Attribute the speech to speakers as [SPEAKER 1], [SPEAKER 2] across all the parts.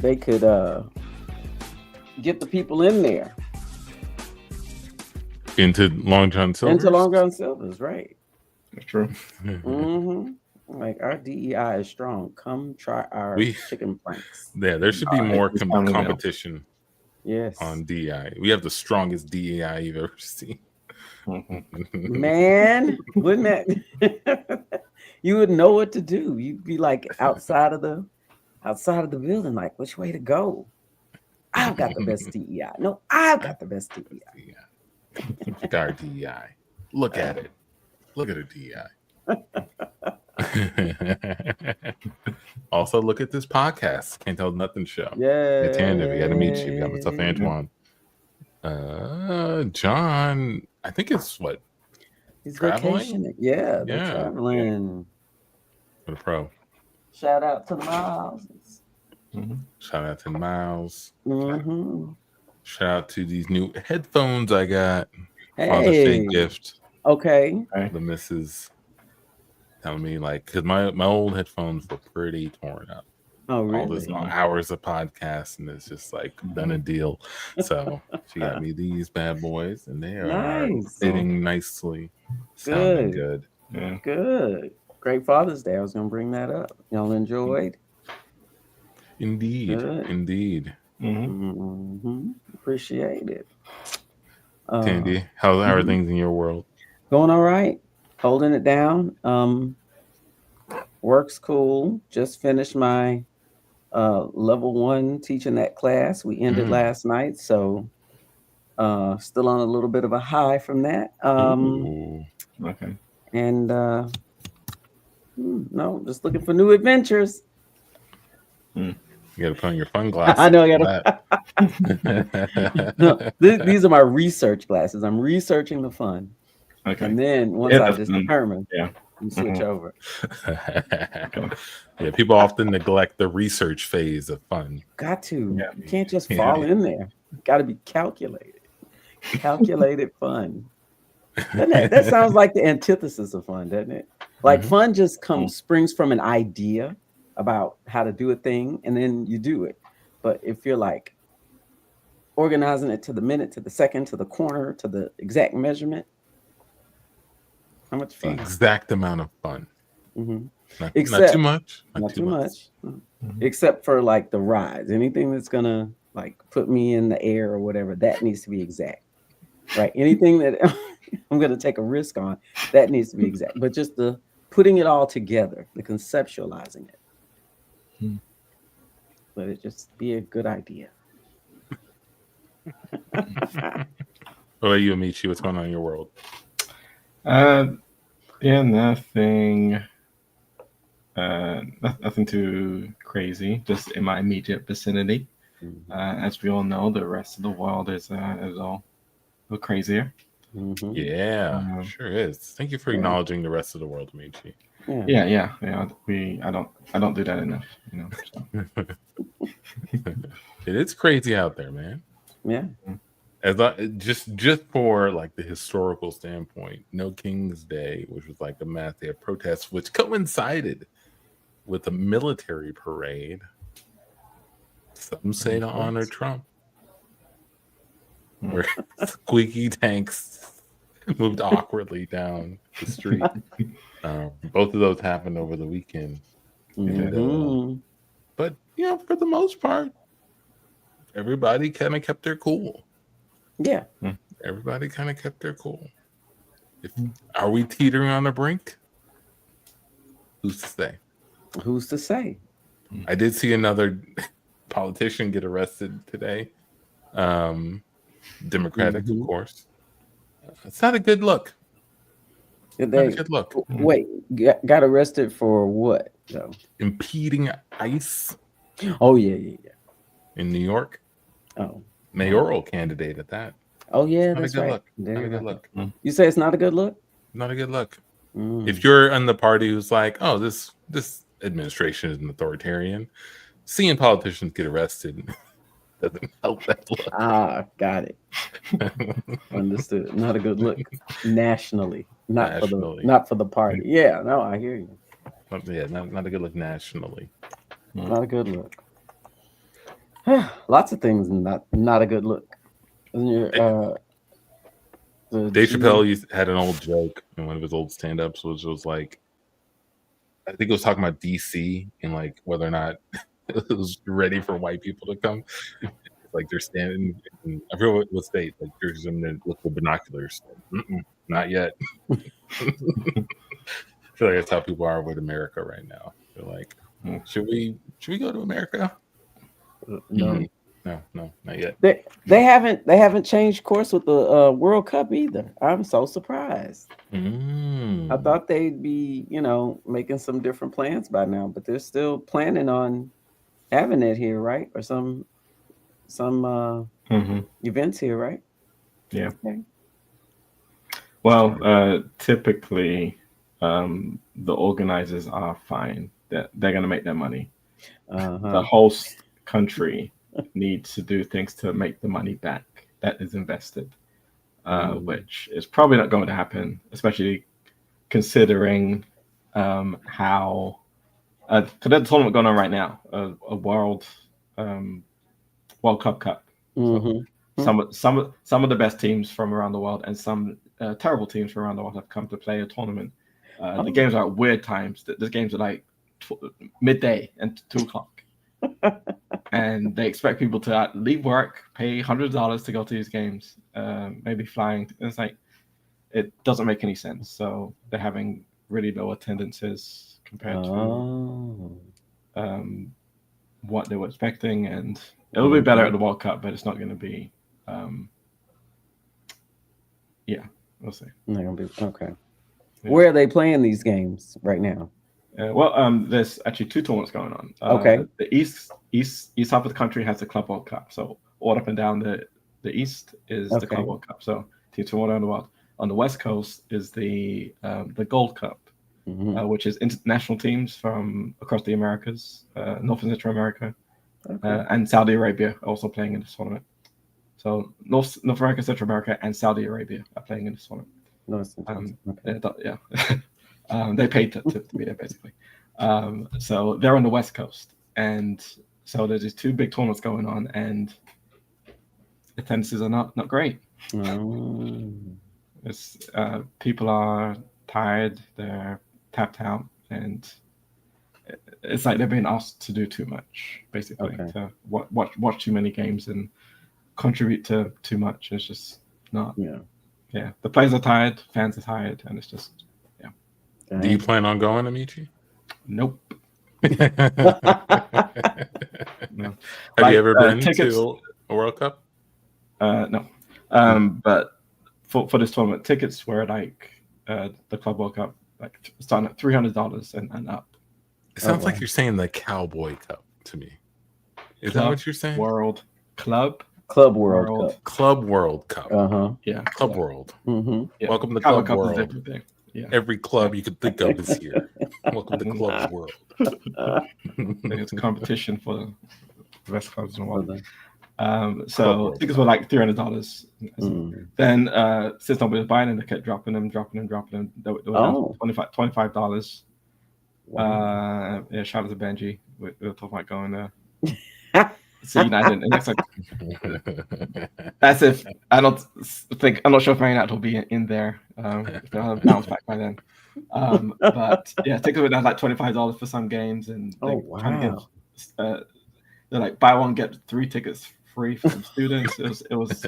[SPEAKER 1] They could get the people in there
[SPEAKER 2] into Long John
[SPEAKER 1] Silver's, right?
[SPEAKER 3] That's true.
[SPEAKER 1] Like our DEI is strong. Come try our chicken planks.
[SPEAKER 2] Yeah, there should be more competition.
[SPEAKER 1] Yes,
[SPEAKER 2] on DEI. We have the strongest DEI you've ever seen.
[SPEAKER 1] Man, wouldn't that? You would know what to do. You'd be like outside of the building, like which way to go. I've got the best DEI. No, I've got the best DEI.
[SPEAKER 2] Look at our DEI. Look at it. Look at her DEI. Also, look at this podcast. Can't Tell Nothing show.
[SPEAKER 1] Yeah.
[SPEAKER 2] Tanda, we got to meet you. We got myself, Antoine. John, I think it's what?
[SPEAKER 1] He's vacationing. Yeah, they're traveling.
[SPEAKER 2] For the pro.
[SPEAKER 1] Shout out to the Miles.
[SPEAKER 2] Shout out to the Miles. Shout out to these new headphones I got. Father's Day gift.
[SPEAKER 1] Okay.
[SPEAKER 2] The missus telling me because my old headphones were pretty torn up.
[SPEAKER 1] Oh, really?
[SPEAKER 2] All those long hours of podcast, and it's just done a deal. So she got me these bad boys, and they are fitting nicely. Sounding good.
[SPEAKER 3] Yeah.
[SPEAKER 1] Good. Great Father's Day. I was going to bring that up. Y'all enjoyed?
[SPEAKER 2] Indeed.
[SPEAKER 1] Good.
[SPEAKER 2] Indeed.
[SPEAKER 1] Appreciate it.
[SPEAKER 2] Tandy, how are things in your world?
[SPEAKER 1] Going all right. Holding it down. Work's cool. Just finished my level 1 teaching that class. We ended last night, so still on a little bit of a high from that.
[SPEAKER 3] Okay.
[SPEAKER 1] And no, just looking for new adventures.
[SPEAKER 2] You gotta put on your fun glasses.
[SPEAKER 1] I know. No, these are my research glasses. I'm researching the fun.
[SPEAKER 3] Okay.
[SPEAKER 1] And then once I just determine, you switch over.
[SPEAKER 2] Yeah, people often neglect the research phase of fun.
[SPEAKER 1] Got to. Yeah. You can't just fall in there. Got to be calculated. Calculated fun. That sounds like the antithesis of fun, doesn't it? Like fun just springs from an idea about how to do a thing, and then you do it. But if you're like organizing it to the minute, to the second, to the corner, to the exact measurement, how much fun?
[SPEAKER 2] The exact amount of fun. Not too much.
[SPEAKER 1] Not too much. Except for the rides. Anything that's gonna put me in the air or whatever, that needs to be exact. Right? Anything that I'm gonna take a risk on, that needs to be exact. But just the putting it all together, the conceptualizing it. Let it just be a good idea.
[SPEAKER 2] What about you, Amici? What's going on in your world?
[SPEAKER 3] Nothing. Nothing too crazy. Just in my immediate vicinity. As we all know, the rest of the world is all a little crazier.
[SPEAKER 2] Yeah, sure is. Thank you for acknowledging the rest of the world, Amici.
[SPEAKER 3] Yeah. I don't do that enough. So.
[SPEAKER 2] It is crazy out there, man.
[SPEAKER 1] Yeah.
[SPEAKER 2] As just for the historical standpoint, No King's Day, which was a mass day of protests, which coincided with a military parade. Some say to honor Trump, where squeaky tanks moved awkwardly down the street. Both of those happened over the weekend. But for the most part, everybody kind of kept their cool.
[SPEAKER 1] Yeah.
[SPEAKER 2] Everybody kind of kept their cool. Are we teetering on the brink? Who's to say?
[SPEAKER 1] Who's to say?
[SPEAKER 2] I did see another politician get arrested today. Democratic, of course. It's not a good look. Not a good look.
[SPEAKER 1] Wait, got arrested for what, though?
[SPEAKER 2] Impeding ICE.
[SPEAKER 1] Oh, yeah.
[SPEAKER 2] In New York.
[SPEAKER 1] Oh.
[SPEAKER 2] Mayoral candidate at that.
[SPEAKER 1] Oh, yeah, that's right.
[SPEAKER 2] Not a good look.
[SPEAKER 1] You say it's not a good look?
[SPEAKER 2] Not a good look. If you're in the party who's this administration is an authoritarian, seeing politicians get arrested doesn't help that look.
[SPEAKER 1] Got it. Understood. Not a good look nationally. Not for the party. Yeah, no, I hear you.
[SPEAKER 2] Yeah, not a good look nationally.
[SPEAKER 1] Not a good look. Lots of things not a good look. Isn't your
[SPEAKER 2] Dave Chappelle had an old joke in one of his old stand-ups, which was like, I think it was talking about DC and like whether or not it was ready for white people to come. Like they're standing, I forget what state, like there's them that look with binoculars. Not yet. I feel like that's how people are with America right now. They're like, should we go to America?
[SPEAKER 1] No.
[SPEAKER 2] No, not yet.
[SPEAKER 1] They haven't changed course with the World Cup either. I'm so surprised. I thought they'd be, making some different plans by now, but they're still planning on having it here, right? Or some events here, right?
[SPEAKER 3] Yeah.
[SPEAKER 1] Okay.
[SPEAKER 3] Well, typically, the organizers are fine. That they're going to make their money. The host country needs to do things to make the money back that is invested, which is probably not going to happen, especially considering how there's a tournament going on right now, a World Cup. So some of the best teams from around the world and some terrible teams from around the world have come to play a tournament. The games are at weird times. The games are like midday and 2:00. And they expect people to leave work, pay $100 to go to these games, maybe flying. It's like, it doesn't make any sense. So they're having really low attendances compared to what they were expecting. And it'll be better at the World Cup, but it's not going to be. We'll see.
[SPEAKER 1] Okay. Yeah. Where are they playing these games right now?
[SPEAKER 3] There's actually 2 tournaments going on.
[SPEAKER 1] Okay.
[SPEAKER 3] The east half of the country has the Club World Cup. So all up and down the east is the Club World Cup. So teams from all around the world. On the west coast is the Gold Cup, which is international teams from across the Americas, North and Central America, and Saudi Arabia are also playing in this tournament. So North America, Central America, and Saudi Arabia are playing in this tournament. They paid to be there, basically. So they're on the West Coast. And so there's these 2 big tournaments going on, and attendances are not great. It's, people are tired, they're tapped out, and it's like they're being asked to do too much, basically, to watch too many games and contribute to too much. It's just not. Yeah. The players are tired, fans are tired, and it's just.
[SPEAKER 2] Do you plan on going, Amici?
[SPEAKER 3] Nope.
[SPEAKER 2] No. Have you ever been to a World Cup?
[SPEAKER 3] No. But for this tournament, tickets were like the Club World Cup, like starting at $300 and up.
[SPEAKER 2] It sounds like you're saying the Cowboy Cup to me. Is that what you're saying?
[SPEAKER 1] Club World Cup.
[SPEAKER 2] Club World Cup.
[SPEAKER 3] Yeah.
[SPEAKER 2] Club World.
[SPEAKER 3] Yeah.
[SPEAKER 2] Welcome to Club World. Yeah. Every club you could think of is here. Welcome to Club World.
[SPEAKER 3] It's competition for the best clubs in the world. So tickets were like $300. Then since nobody was buying them, they kept dropping them. They were down to $25. Wow. Shout out to Benji. We were talking about going there. See United, and that's like that's if I'm not sure if Man United will be in there. If they'll have bounced back by then. But yeah, tickets were down like $25 for some games, and trying to get they're like buy one get 3 tickets free for some students. It was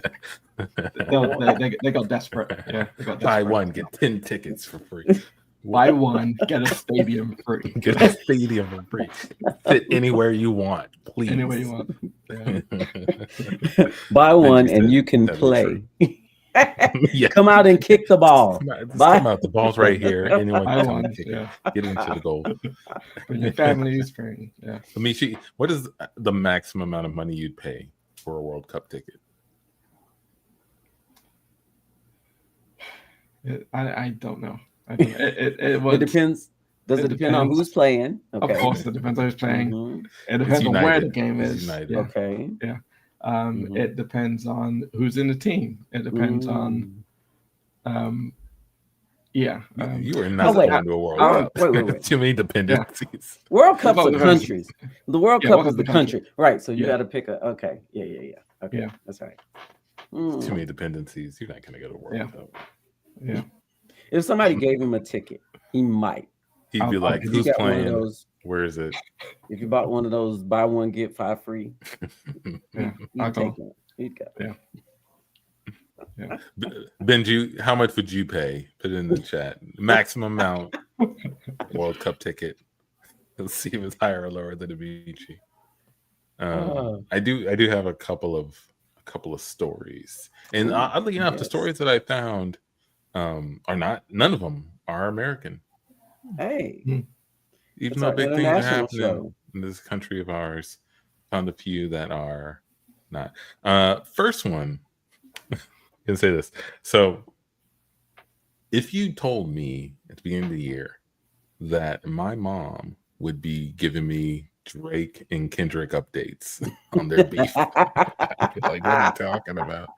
[SPEAKER 3] they got desperate. Yeah, they got desperate.
[SPEAKER 2] Buy one get 10 tickets for free.
[SPEAKER 3] Buy one, get a stadium free.
[SPEAKER 2] Get a stadium for free. Sit anywhere you want, please.
[SPEAKER 3] Anywhere you want.
[SPEAKER 1] Yeah. Buy one and you can play. Yeah. Come out and kick the ball.
[SPEAKER 2] Come out. The ball's right here. Anyone can come and kick it. Get into the goal.
[SPEAKER 3] Bring your families. Yeah.
[SPEAKER 2] Amici, what is the maximum amount of money you'd pay for a World Cup ticket?
[SPEAKER 3] I don't know. It
[SPEAKER 1] depends. Does it depend on who's playing?
[SPEAKER 3] Okay. Of course, it depends on who's playing. It depends on where the game is.
[SPEAKER 2] Yeah.
[SPEAKER 1] Okay.
[SPEAKER 3] Yeah. It depends on who's in the team. It depends on, Yeah.
[SPEAKER 2] You are not
[SPEAKER 1] wait.
[SPEAKER 2] going to a World Cup.
[SPEAKER 1] Wait.
[SPEAKER 2] Too many dependencies.
[SPEAKER 1] World Cups are countries. The World Cup is the country. Right. So you got to pick okay. Yeah. Okay. That's right.
[SPEAKER 2] Too many dependencies. You're not going to go to World Cup.
[SPEAKER 3] Yeah.
[SPEAKER 1] If somebody gave him a ticket, he might.
[SPEAKER 2] He'd be like, "Who's playing? Where is it?"
[SPEAKER 1] If you bought one of those buy one get 5 free,
[SPEAKER 3] I'll
[SPEAKER 1] take one. He'd go.
[SPEAKER 3] Yeah.
[SPEAKER 2] Benji, how much would you pay? Put it in the chat. Maximum amount. World Cup ticket. Let's see if it's higher or lower than a Beachy. I do have a couple of stories, and oddly enough, the stories that I found are not. None of them are American.
[SPEAKER 1] Hey,
[SPEAKER 2] even though big things are happening in this country of ours, found a few that are not. First one. Can say this. So, if you told me at the beginning of the year that my mom would be giving me Drake and Kendrick updates on their beef, I'd be like, what are you talking about?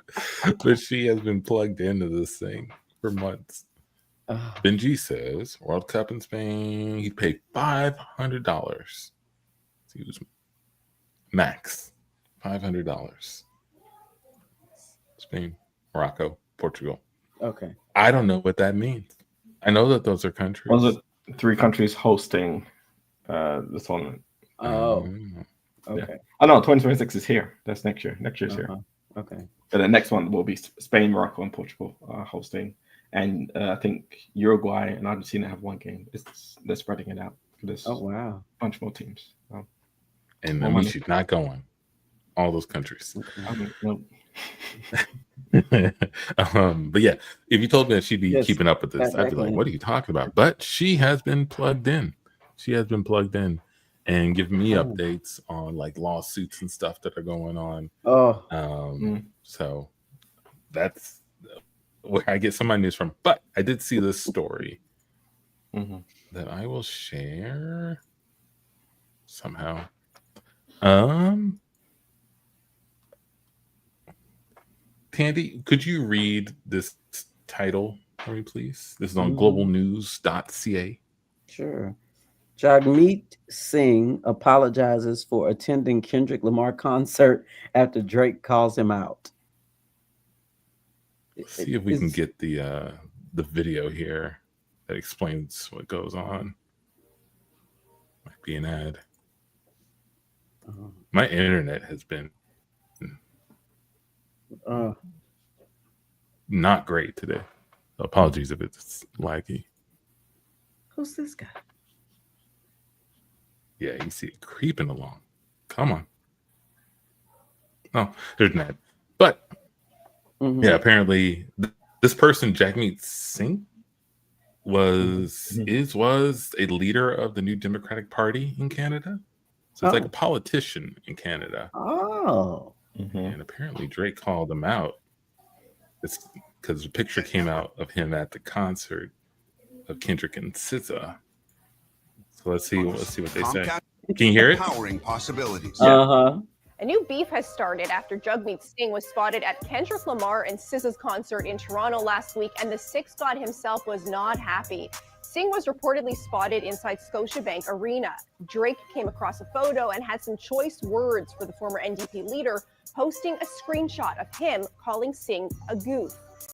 [SPEAKER 2] But she has been plugged into this thing for months. Benji says World Cup in Spain, he paid $500. He was max $500. Spain, Morocco, Portugal.
[SPEAKER 1] Okay.
[SPEAKER 2] I don't know what that means. I know that those are countries.
[SPEAKER 3] Was it 3 countries hosting the tournament?
[SPEAKER 1] Oh. Okay.
[SPEAKER 3] Yeah. Oh no, 2026 is here. That's next year. Next year's here.
[SPEAKER 1] Okay.
[SPEAKER 3] So the next one will be Spain, Morocco, and Portugal hosting. And I think Uruguay and Argentina have one game. They're spreading it out. There's
[SPEAKER 1] wow.
[SPEAKER 3] a bunch more teams.
[SPEAKER 2] And Amishi's not going. All those countries. But yeah, if you told me that she'd be keeping up with this, I'd be like, what are you talking about? But she has been plugged in. And giving me updates on like lawsuits and stuff that are going on. So that's where I get some of my news from. But I did see this story that I will share somehow. Tandy, could you read this title for me, please? This is on globalnews.ca.
[SPEAKER 1] Sure. Jagmeet Singh apologizes for attending Kendrick Lamar concert after Drake calls him out.
[SPEAKER 2] Let's see if we can get the video here that explains what goes on. Might be an ad. My internet has been not great today. Apologies if it's laggy.
[SPEAKER 1] Who's this guy?
[SPEAKER 2] Yeah, you see it creeping along. Come on. Oh, there's an ad. But yeah, apparently this person, Jagmeet Singh, was a leader of the New Democratic Party in Canada. So it's like a politician in Canada. And apparently Drake called him out. It's because the picture came out of him at the concert of Kendrick and SZA. So let's see what they say. Can you hear it?
[SPEAKER 4] Powering possibilities.
[SPEAKER 1] Uh-huh.
[SPEAKER 5] A new beef has started after Jagmeet Singh was spotted at Kendrick Lamar and SZA's concert in Toronto last week, and the Six God himself was not happy. Singh was reportedly spotted inside Scotiabank Arena. Drake came across a photo and had some choice words for the former NDP leader, posting a screenshot of him calling Singh a goof.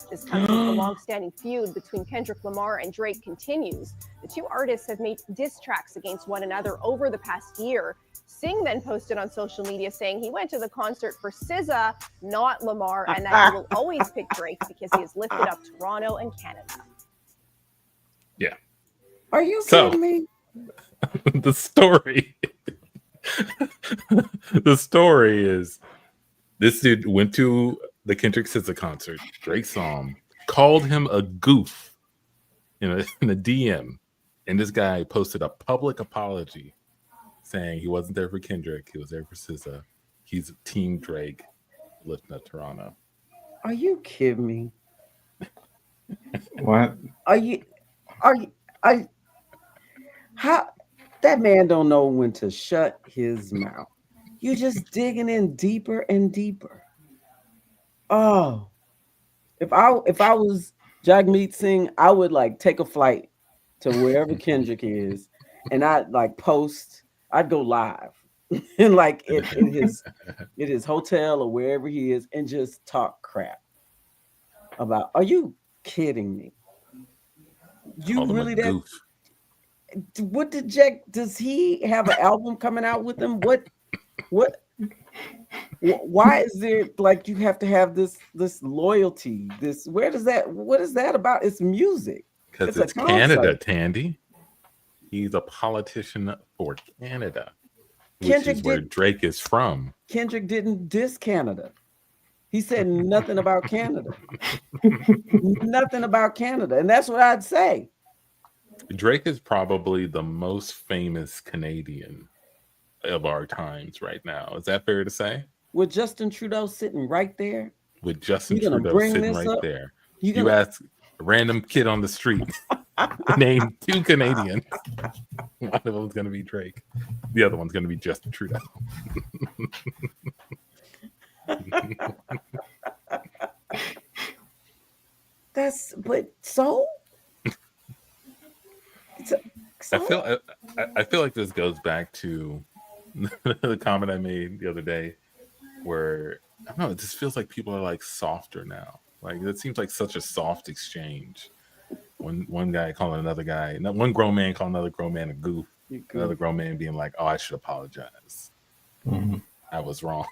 [SPEAKER 5] This comes as the long-standing feud between Kendrick Lamar and Drake continues. The two artists have made diss tracks against one another over the past year. Singh then posted on social media saying he went to the concert for SZA, not Lamar, and that he will always pick Drake because he has lifted up Toronto and Canada.
[SPEAKER 2] Yeah.
[SPEAKER 1] Are you kidding me?
[SPEAKER 2] The story. The story is this dude went to the Kendrick SZA concert. Drake saw him, called him a goof in a DM, and this guy posted a public apology saying he wasn't there for Kendrick, he was there for SZA. He's Team Drake, lifting up Toronto.
[SPEAKER 1] Are you kidding me?
[SPEAKER 3] What?
[SPEAKER 1] How that man don't know when to shut his mouth. You're just digging in deeper and deeper. Oh, if I was Jagmeet Singh, I would like take a flight to wherever Kendrick is, and I'd like post. I'd go live, and like in his hotel or wherever he is, and just talk crap about. Are you kidding me? You really that?
[SPEAKER 2] Goof.
[SPEAKER 1] What did Jack? Does he have an album coming out with him? What? Why is there like you have to have this loyalty? This what is that about? It's music.
[SPEAKER 2] Because it's Canada, Tandy. He's a politician for Canada, which is where Drake is from.
[SPEAKER 1] Kendrick didn't diss Canada. He said nothing about Canada. Nothing about Canada. And that's what I'd say.
[SPEAKER 2] Drake is probably the most famous Canadian of our times right now. Is that fair to say?
[SPEAKER 1] With Justin Trudeau sitting right there.
[SPEAKER 2] With Justin Trudeau sitting right there. You ask a random kid on the street, name 2 Canadians. One of them's going to be Drake. The other one's going to be Justin Trudeau. I feel like this goes back to the comment I made the other day where I don't know, it just feels like people are like softer now. Like it seems like such a soft exchange. One guy calling another guy, one grown man calling another grown man a goof. Another grown man being like, "Oh, I should apologize. I was wrong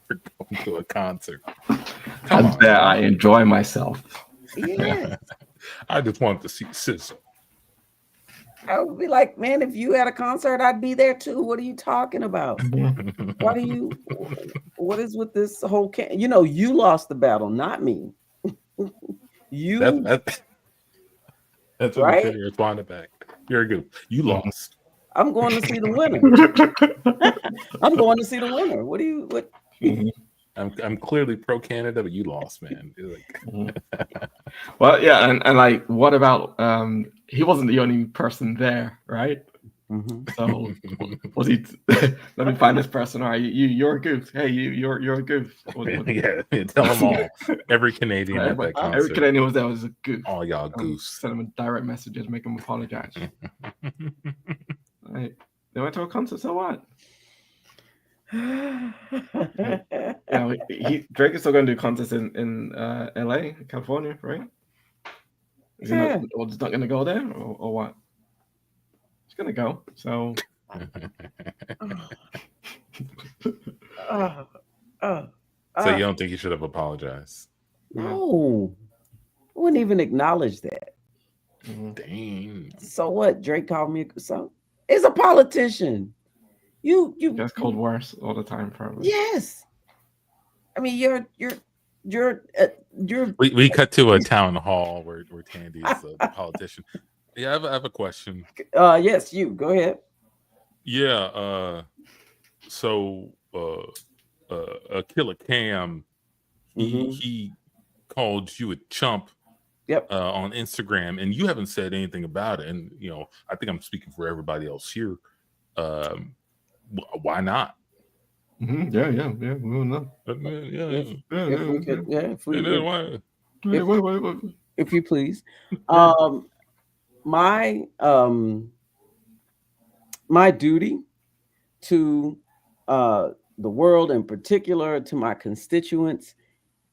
[SPEAKER 2] for going to a concert."
[SPEAKER 3] I enjoy myself.
[SPEAKER 1] Yeah.
[SPEAKER 2] I just wanted to see SZA.
[SPEAKER 1] I would be like, man, if you had a concert, I'd be there too. What are you talking about? What is with this whole you lost the battle, not me.
[SPEAKER 2] That's what right? You responded back. You're a goof. You lost.
[SPEAKER 1] I'm going to see the winner. What?
[SPEAKER 2] I'm clearly pro Canada, but you lost, man.
[SPEAKER 3] Well, yeah, and like, what about he wasn't the only person there, right? So was he? Let me find this person. All right, you're a goof. Hey, you're a goof.
[SPEAKER 2] Yeah, tell them all. Every Canadian at that concert.
[SPEAKER 3] Every Canadian was there was a goof.
[SPEAKER 2] All y'all goofs.
[SPEAKER 3] Send them a direct messages, make them apologize. Right. They went to a concert, so what? Drake is still going to do concerts in LA, California, right? Is he not going to go there, or what? He's going to go. So,
[SPEAKER 2] so you don't think he should have apologized?
[SPEAKER 1] No, I wouldn't even acknowledge that.
[SPEAKER 2] Dang.
[SPEAKER 1] So what? Drake called me so. He's a politician. You
[SPEAKER 3] that's called worse all the time, probably.
[SPEAKER 1] Yes. I mean, you're
[SPEAKER 2] we cut to a town hall where Tandy is a politician. Yeah, I have a question.
[SPEAKER 1] Yes, you go ahead.
[SPEAKER 2] Yeah. So Killer Cam, he called you a chump.
[SPEAKER 1] Yep.
[SPEAKER 2] On Instagram, and you haven't said anything about it. And I think I'm speaking for everybody else here. Why not?
[SPEAKER 3] Yeah. We will know.
[SPEAKER 1] If you please. My duty to the world, in particular to my constituents,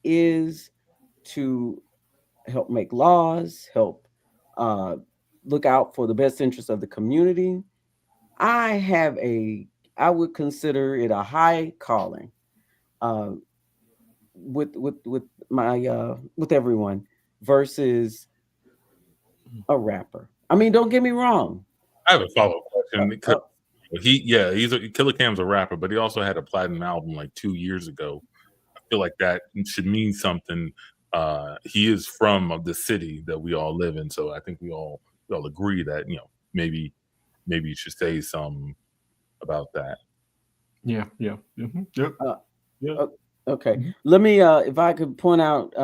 [SPEAKER 1] is to help make laws, help look out for the best interest of the community. I would consider it a high calling with everyone versus a rapper. I mean, don't get me wrong.
[SPEAKER 2] I have a follow-up question. Killer Cam's a rapper, but he also had a platinum album like 2 years ago. I feel like that should mean something. He is from the city that we all live in, so I think we all agree that maybe you should say something about that.
[SPEAKER 3] Yeah.
[SPEAKER 1] Okay. Let me if I could point out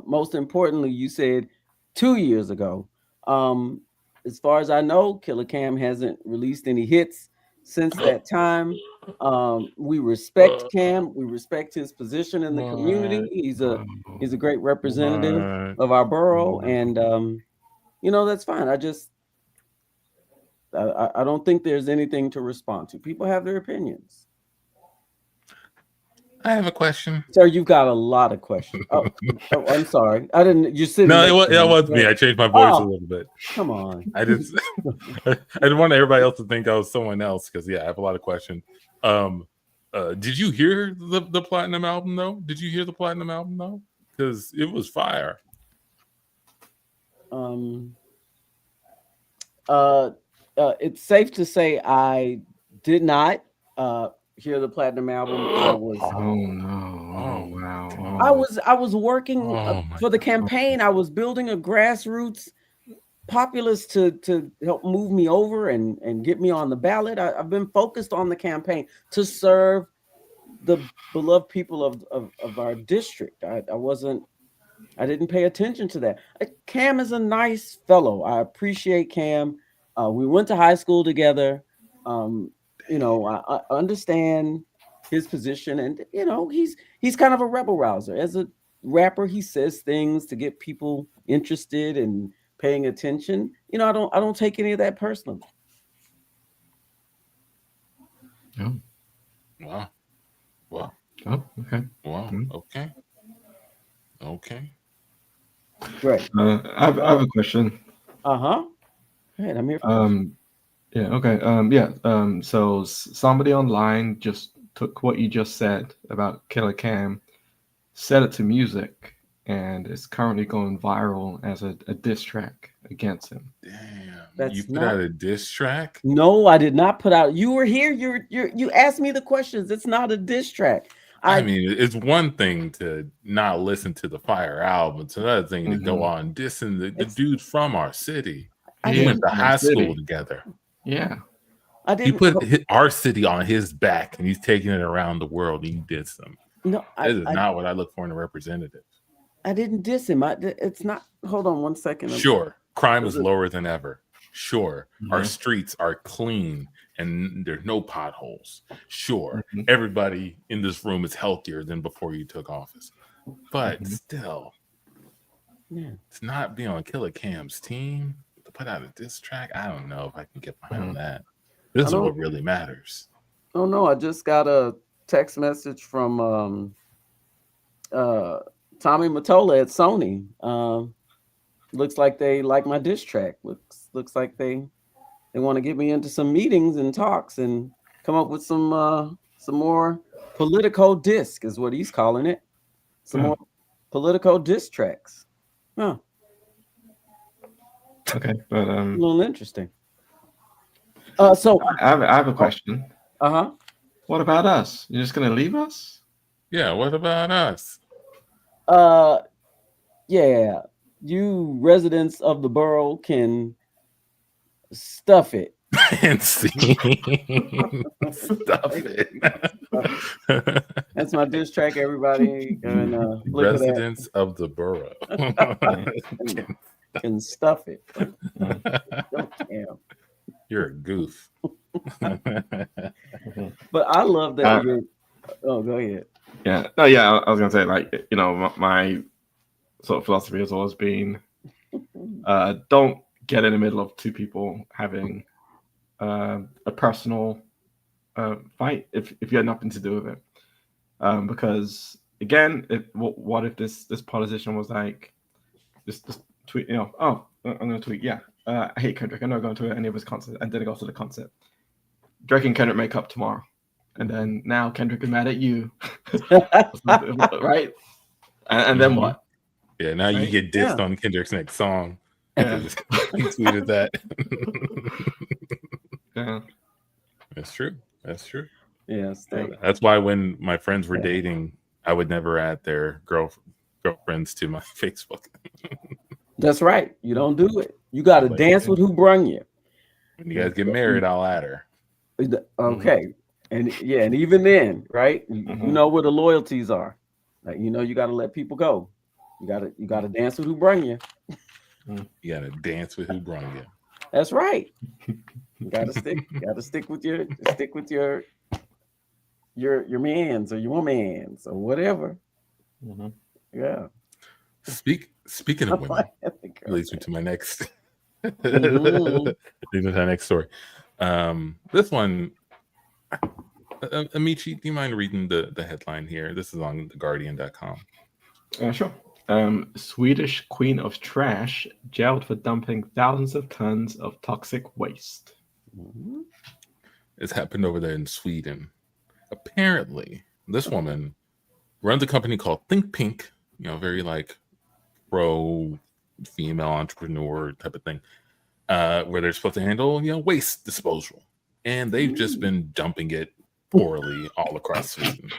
[SPEAKER 1] most importantly, you said 2 years ago. As far as I know, Killer Cam hasn't released any hits since that time. We respect Cam. We respect his position in the community. He's a great representative of our borough, and that's fine. I don't think there's anything to respond to. People have their opinions.
[SPEAKER 2] I have a question.
[SPEAKER 1] Sir, you've got a lot of questions. Oh, I'm sorry. I didn't. You're sitting.
[SPEAKER 2] No, it was me. I changed my voice a little bit.
[SPEAKER 1] Come on.
[SPEAKER 2] I didn't want everybody else to think I was someone else because I have a lot of questions. Did you hear the Platinum album though? Did you hear the Platinum album though? Because it was fire.
[SPEAKER 1] It's safe to say I did not hear the Platinum album. I was.
[SPEAKER 3] Oh no! Oh wow! Oh.
[SPEAKER 1] I was working for the campaign. I was building a grassroots populace to help move me over and get me on the ballot. I've been focused on the campaign to serve the beloved people of our district. I didn't pay attention to that. Cam is a nice fellow. I appreciate Cam. We went to high school together. I understand his position, and he's kind of a rebel rouser. As a rapper, he says things to get people interested and paying attention. I don't take any of that personally.
[SPEAKER 3] Oh.
[SPEAKER 2] Wow. Wow.
[SPEAKER 3] Oh, okay.
[SPEAKER 2] Wow. Okay. Okay.
[SPEAKER 1] Great.
[SPEAKER 3] I have a question.
[SPEAKER 1] Go ahead. I'm here.
[SPEAKER 3] Yeah. Okay. So somebody online just took what you just said about Killer Cam, set it to music, and it's currently going viral as a diss track against him.
[SPEAKER 2] Damn. You put out a diss track?
[SPEAKER 1] No, I did not put out. You were here. You asked me the questions. It's not a diss track.
[SPEAKER 2] I mean, it's one thing to not listen to the Fire album. It's another thing to go on dissing the dudes from our city. We went to high school together.
[SPEAKER 3] Yeah.
[SPEAKER 2] He put our city on his back, and he's taking it around the world. And he diss them.
[SPEAKER 1] No,
[SPEAKER 2] this is not what I look for in a representative.
[SPEAKER 1] I didn't diss him. It's not. Hold on 1 second.
[SPEAKER 2] Sure, crime is lower than ever. Sure, our streets are clean and there's no potholes. Sure, everybody in this room is healthier than before you took office. But still, it's not being on Killer Cam's team to put out a diss track. I don't know if I can get behind that. This is what really matters.
[SPEAKER 1] Oh no, I just got a text message from Tommy Mottola at Sony. Looks like they like my diss track. Looks like they want to get me into some meetings and talks and come up with some more political disc is what he's calling it. Some more political diss tracks. Huh.
[SPEAKER 3] Okay, but
[SPEAKER 1] a little interesting. So
[SPEAKER 3] I have a question. What about us? You're just gonna leave us?
[SPEAKER 2] Yeah. What about us?
[SPEAKER 1] Yeah. You residents of the borough can stuff it.
[SPEAKER 2] And see. Stuff it.
[SPEAKER 1] That's my diss track, everybody. And,
[SPEAKER 2] residents of the borough
[SPEAKER 1] can stuff it.
[SPEAKER 2] You're a goof.
[SPEAKER 1] But I love that you're. Oh, go ahead.
[SPEAKER 3] Yeah. No, yeah. I was gonna say, my sort of philosophy has always been, don't get in the middle of two people having a personal fight if you had nothing to do with it. Because again, what if this politician was like, just tweet, I'm gonna tweet, I hate Kendrick. I'm not going to any of his concerts, and then go to the concert. Drake and Kendrick make up tomorrow, and then now Kendrick is mad at you, right? And then what?
[SPEAKER 2] Yeah, now you get dissed on Kendrick's next song. Yeah. Just tweeted that.
[SPEAKER 3] Yeah,
[SPEAKER 2] that's true. That's true.
[SPEAKER 1] Yes,
[SPEAKER 2] that's why when my friends were dating, I would never add their girlfriends to my Facebook.
[SPEAKER 1] That's right. You don't do it. You got to dance with who brung you.
[SPEAKER 2] When you guys get married, I'll add her.
[SPEAKER 1] Okay, and even then, right? You know where the loyalties are. Like you got to let people go. You got to dance with who brung you.
[SPEAKER 2] You got to dance with who brung you.
[SPEAKER 1] That's right. You gotta stick with your mans or your womans or whatever.
[SPEAKER 3] Mm-hmm.
[SPEAKER 1] Yeah.
[SPEAKER 2] Speaking of women, leads me to my next
[SPEAKER 1] Mhm.
[SPEAKER 2] leads me to my next story. This one, Amici, do you mind reading the headline here? This is on theguardian.com.
[SPEAKER 3] Sure. Swedish queen of trash jailed for dumping thousands of tons of toxic waste.
[SPEAKER 1] Mhm.
[SPEAKER 2] It's happened over there in Sweden. Apparently, this woman runs a company called Think Pink, very like pro female entrepreneur type of thing, where they're supposed to handle, waste disposal. And they've just been dumping it poorly all across Sweden.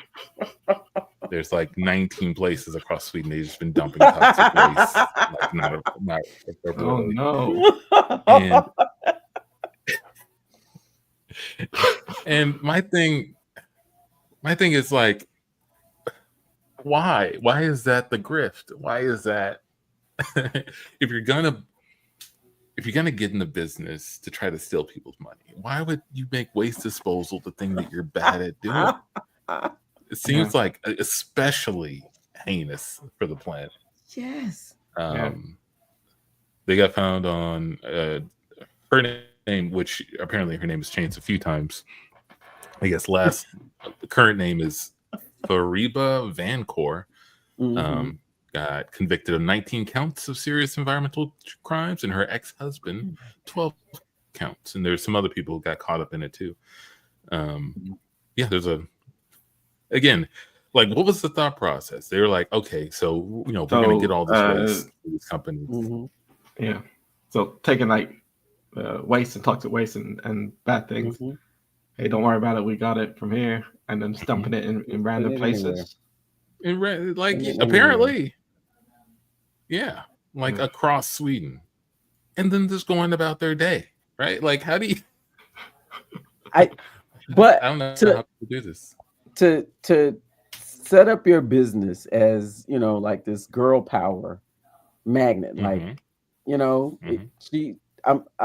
[SPEAKER 2] There's like 19 places across Sweden they've just been dumping toxic waste, like not appropriately.
[SPEAKER 3] Oh no!
[SPEAKER 2] And my thing is like, why? Why is that the grift? Why is that? if you're gonna get in the business to try to steal people's money, why would you make waste disposal the thing that you're bad at doing? It seems like especially heinous for the planet.
[SPEAKER 1] Yes.
[SPEAKER 2] They got found on her name, which apparently her name has changed a few times. I guess the current name is Fariba Vancor. Got convicted of 19 counts of serious environmental crimes, and her ex-husband 12 counts. And there's some other people who got caught up in it too. There's again, like, what was the thought process? They were like, okay, so we're gonna get all this waste to these companies.
[SPEAKER 3] Yeah. So taking like waste and toxic waste and bad things. Hey, don't worry about it. We got it from here, and then just dumping it in random places.
[SPEAKER 2] Apparently, across Sweden, and then just going about their day, right? Like, how do you?
[SPEAKER 1] I don't
[SPEAKER 2] know how to do this.
[SPEAKER 1] To set up your business as like this girl power magnet, like I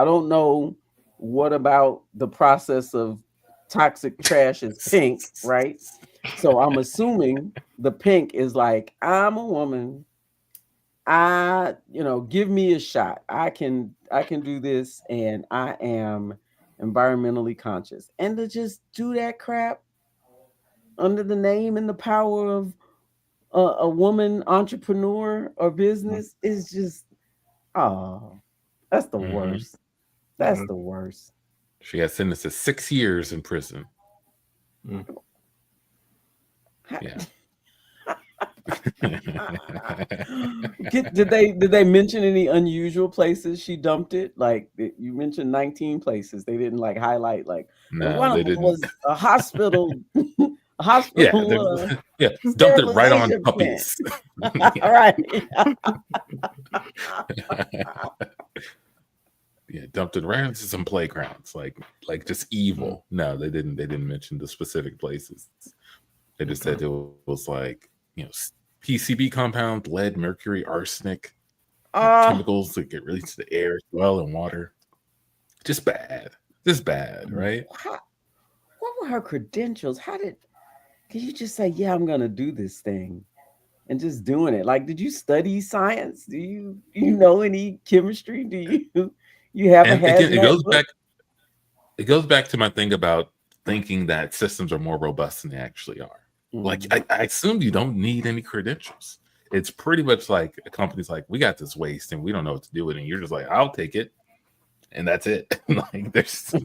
[SPEAKER 1] don't know what about the process of toxic trash is pink, right? So I'm assuming the pink is like, I'm a woman. Give me a shot. I can do this, and I am environmentally conscious. And to just do that crap under the name and the power of a woman entrepreneur or business is just, that's the worst. That's the worst.
[SPEAKER 2] She got sentenced to 6 years in prison. Yeah.
[SPEAKER 1] Did they mention any unusual places she dumped it? Like, you mentioned 19 places. They didn't like highlight like,
[SPEAKER 2] no,
[SPEAKER 1] one
[SPEAKER 2] they
[SPEAKER 1] of them
[SPEAKER 2] didn't.
[SPEAKER 1] was a hospital. Dumped
[SPEAKER 2] it right on puppies.
[SPEAKER 1] All right.
[SPEAKER 2] Dumped it right into some playgrounds, like just evil. No, they didn't mention the specific places. They just said it was like, PCB compound, lead, mercury, arsenic, chemicals that get released to the air as well, and water. Just bad, right?
[SPEAKER 1] What were her credentials? Can you just say, yeah, I'm gonna do this thing, and just doing it? Like, did you study science? Do you know any chemistry? Do you have a hazmat?
[SPEAKER 2] It goes back to my thing about thinking that systems are more robust than they actually are. Like, I assume you don't need any credentials. It's pretty much like a company's like, we got this waste and we don't know what to do with it. And you're just like, I'll take it. And that's it. Like, there's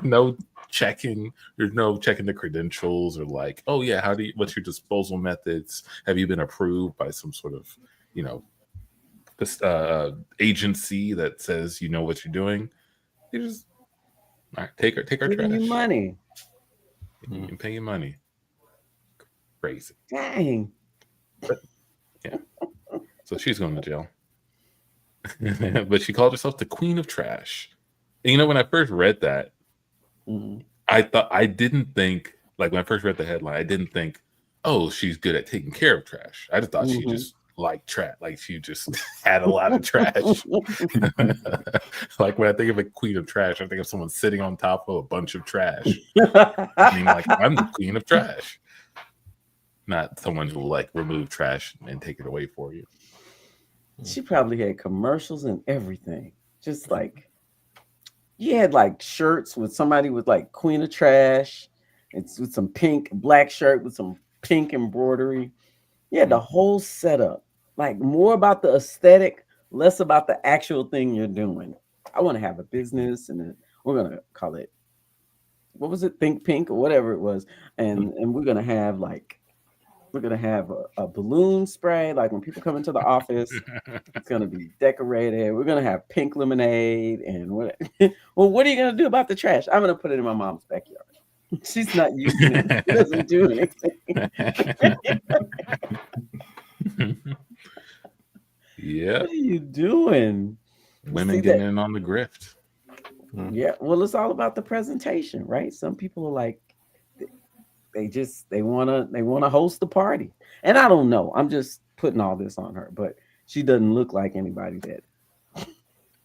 [SPEAKER 2] no checking. There's no checking the credentials or like, oh yeah, what's your disposal methods? Have you been approved by some sort of, agency that says you know what you're doing? You just take our trash.
[SPEAKER 1] You money.
[SPEAKER 2] You can pay you money. Crazy.
[SPEAKER 1] Dang.
[SPEAKER 2] Yeah. So she's going to jail. But she called herself the Queen of Trash. And when I first read that, I didn't think, like, when I first read the headline, I didn't think, oh, she's good at taking care of trash. I just thought she just like trash. Like she just had a lot of trash. Like when I think of a queen of trash, I think of someone sitting on top of a bunch of trash, being like, "I'm the queen of trash," not someone who will like remove trash and take it away for you.
[SPEAKER 1] She probably had commercials and everything. Just like you had like shirts with somebody with like Queen of Trash. It's with some pink black shirt with some pink embroidery. You had the whole setup. Like more about the aesthetic, less about the actual thing you're doing. I want to have a business, and then we're gonna call it, what was it, Think Pink or whatever it was, and we're gonna have a balloon spray. Like when people come into the office, it's gonna be decorated. We're gonna have pink lemonade and what? Well, what are you gonna do about the trash? I'm gonna put it in my mom's backyard. She's not using it. She doesn't do anything.
[SPEAKER 2] Yeah.
[SPEAKER 1] What are you doing?
[SPEAKER 2] Women getting in on the grift.
[SPEAKER 1] Yeah. Well, it's all about the presentation, right? Some people are like, they wanna host the party. And I don't know. I'm just putting all this on her, but she doesn't look like anybody that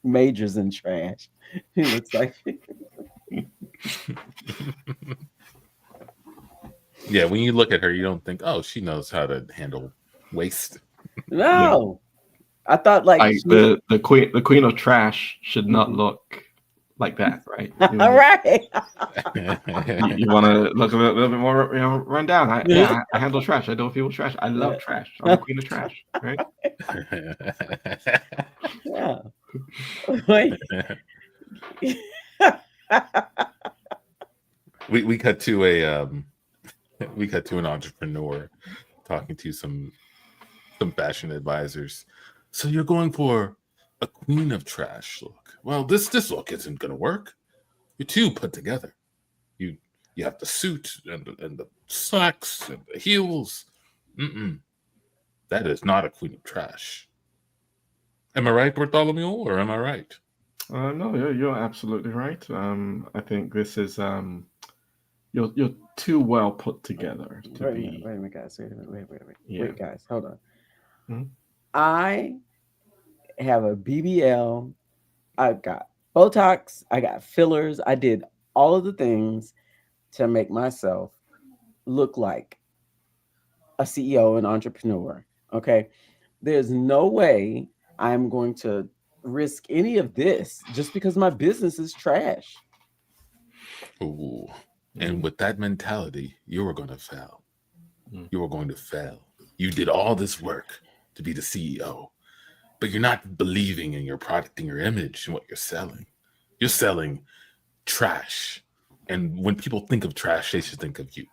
[SPEAKER 1] majors in trash. She looks like
[SPEAKER 2] Yeah, when you look at her, you don't think, oh, she knows how to handle waste.
[SPEAKER 1] no. I thought like
[SPEAKER 3] the queen of trash should not look like that, right?
[SPEAKER 1] All right.
[SPEAKER 3] You want to look a little bit more, run down. I handle trash. I don't feel trash. I love trash. I'm the queen of trash, right?
[SPEAKER 1] Yeah. Wait.
[SPEAKER 2] we cut to an entrepreneur talking to some fashion advisors. So you're going for a queen of trash look. Well, this look isn't going to work. You're too put together. You have the suit and the slacks and the heels. That is not a queen of trash. Am I right, Bartholomew, or am I right?
[SPEAKER 3] No, you're absolutely right. I think this is you're too well put together to be.
[SPEAKER 1] Wait a minute, guys. Wait a minute.
[SPEAKER 3] Yeah.
[SPEAKER 1] Wait, guys. Hold on.
[SPEAKER 3] Mhm.
[SPEAKER 1] I have a BBL. I've got Botox. I got fillers. I did all of the things to make myself look like a CEO and entrepreneur. Okay. There's no way I'm going to risk any of this just because my business is trash.
[SPEAKER 2] Ooh. And with that mentality, you were going to fail. You were going to fail. You did all this work to be the CEO, but you're not believing in your product and your image and what you're selling. You're selling trash. And when people think of trash, they should think of you.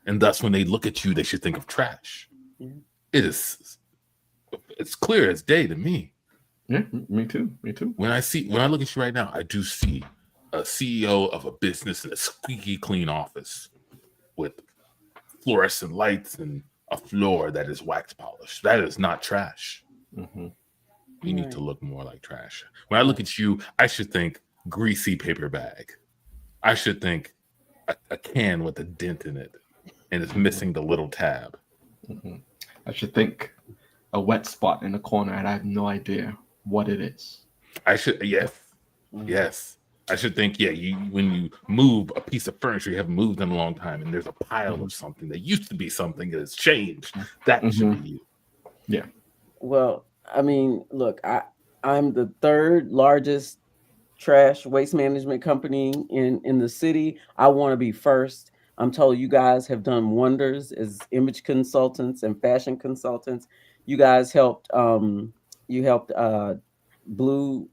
[SPEAKER 2] And thus, when they look at you, they should think of trash.
[SPEAKER 1] Yeah.
[SPEAKER 2] It's clear as day to me.
[SPEAKER 3] Yeah, me too.
[SPEAKER 2] When I look at you right now, I do see a CEO of a business in a squeaky clean office with fluorescent lights and a floor that is wax polished. That is not trash.
[SPEAKER 3] Mm-hmm.
[SPEAKER 2] You need to look more like trash. When I look at you, I should think greasy paper bag. I should think a can with a dent in it and it's missing the little tab.
[SPEAKER 3] Mm-hmm. I should think a wet spot in the corner and I have no idea what it is.
[SPEAKER 2] I should, yes. I should think, when you move a piece of furniture you haven't moved in a long time and there's a pile of something that used to be something that has changed, that should be you.
[SPEAKER 3] Yeah.
[SPEAKER 1] Well, I mean, look, I'm the third largest trash waste management company in the city. I want to be first. I'm told you guys have done wonders as image consultants and fashion consultants. You guys helped Blue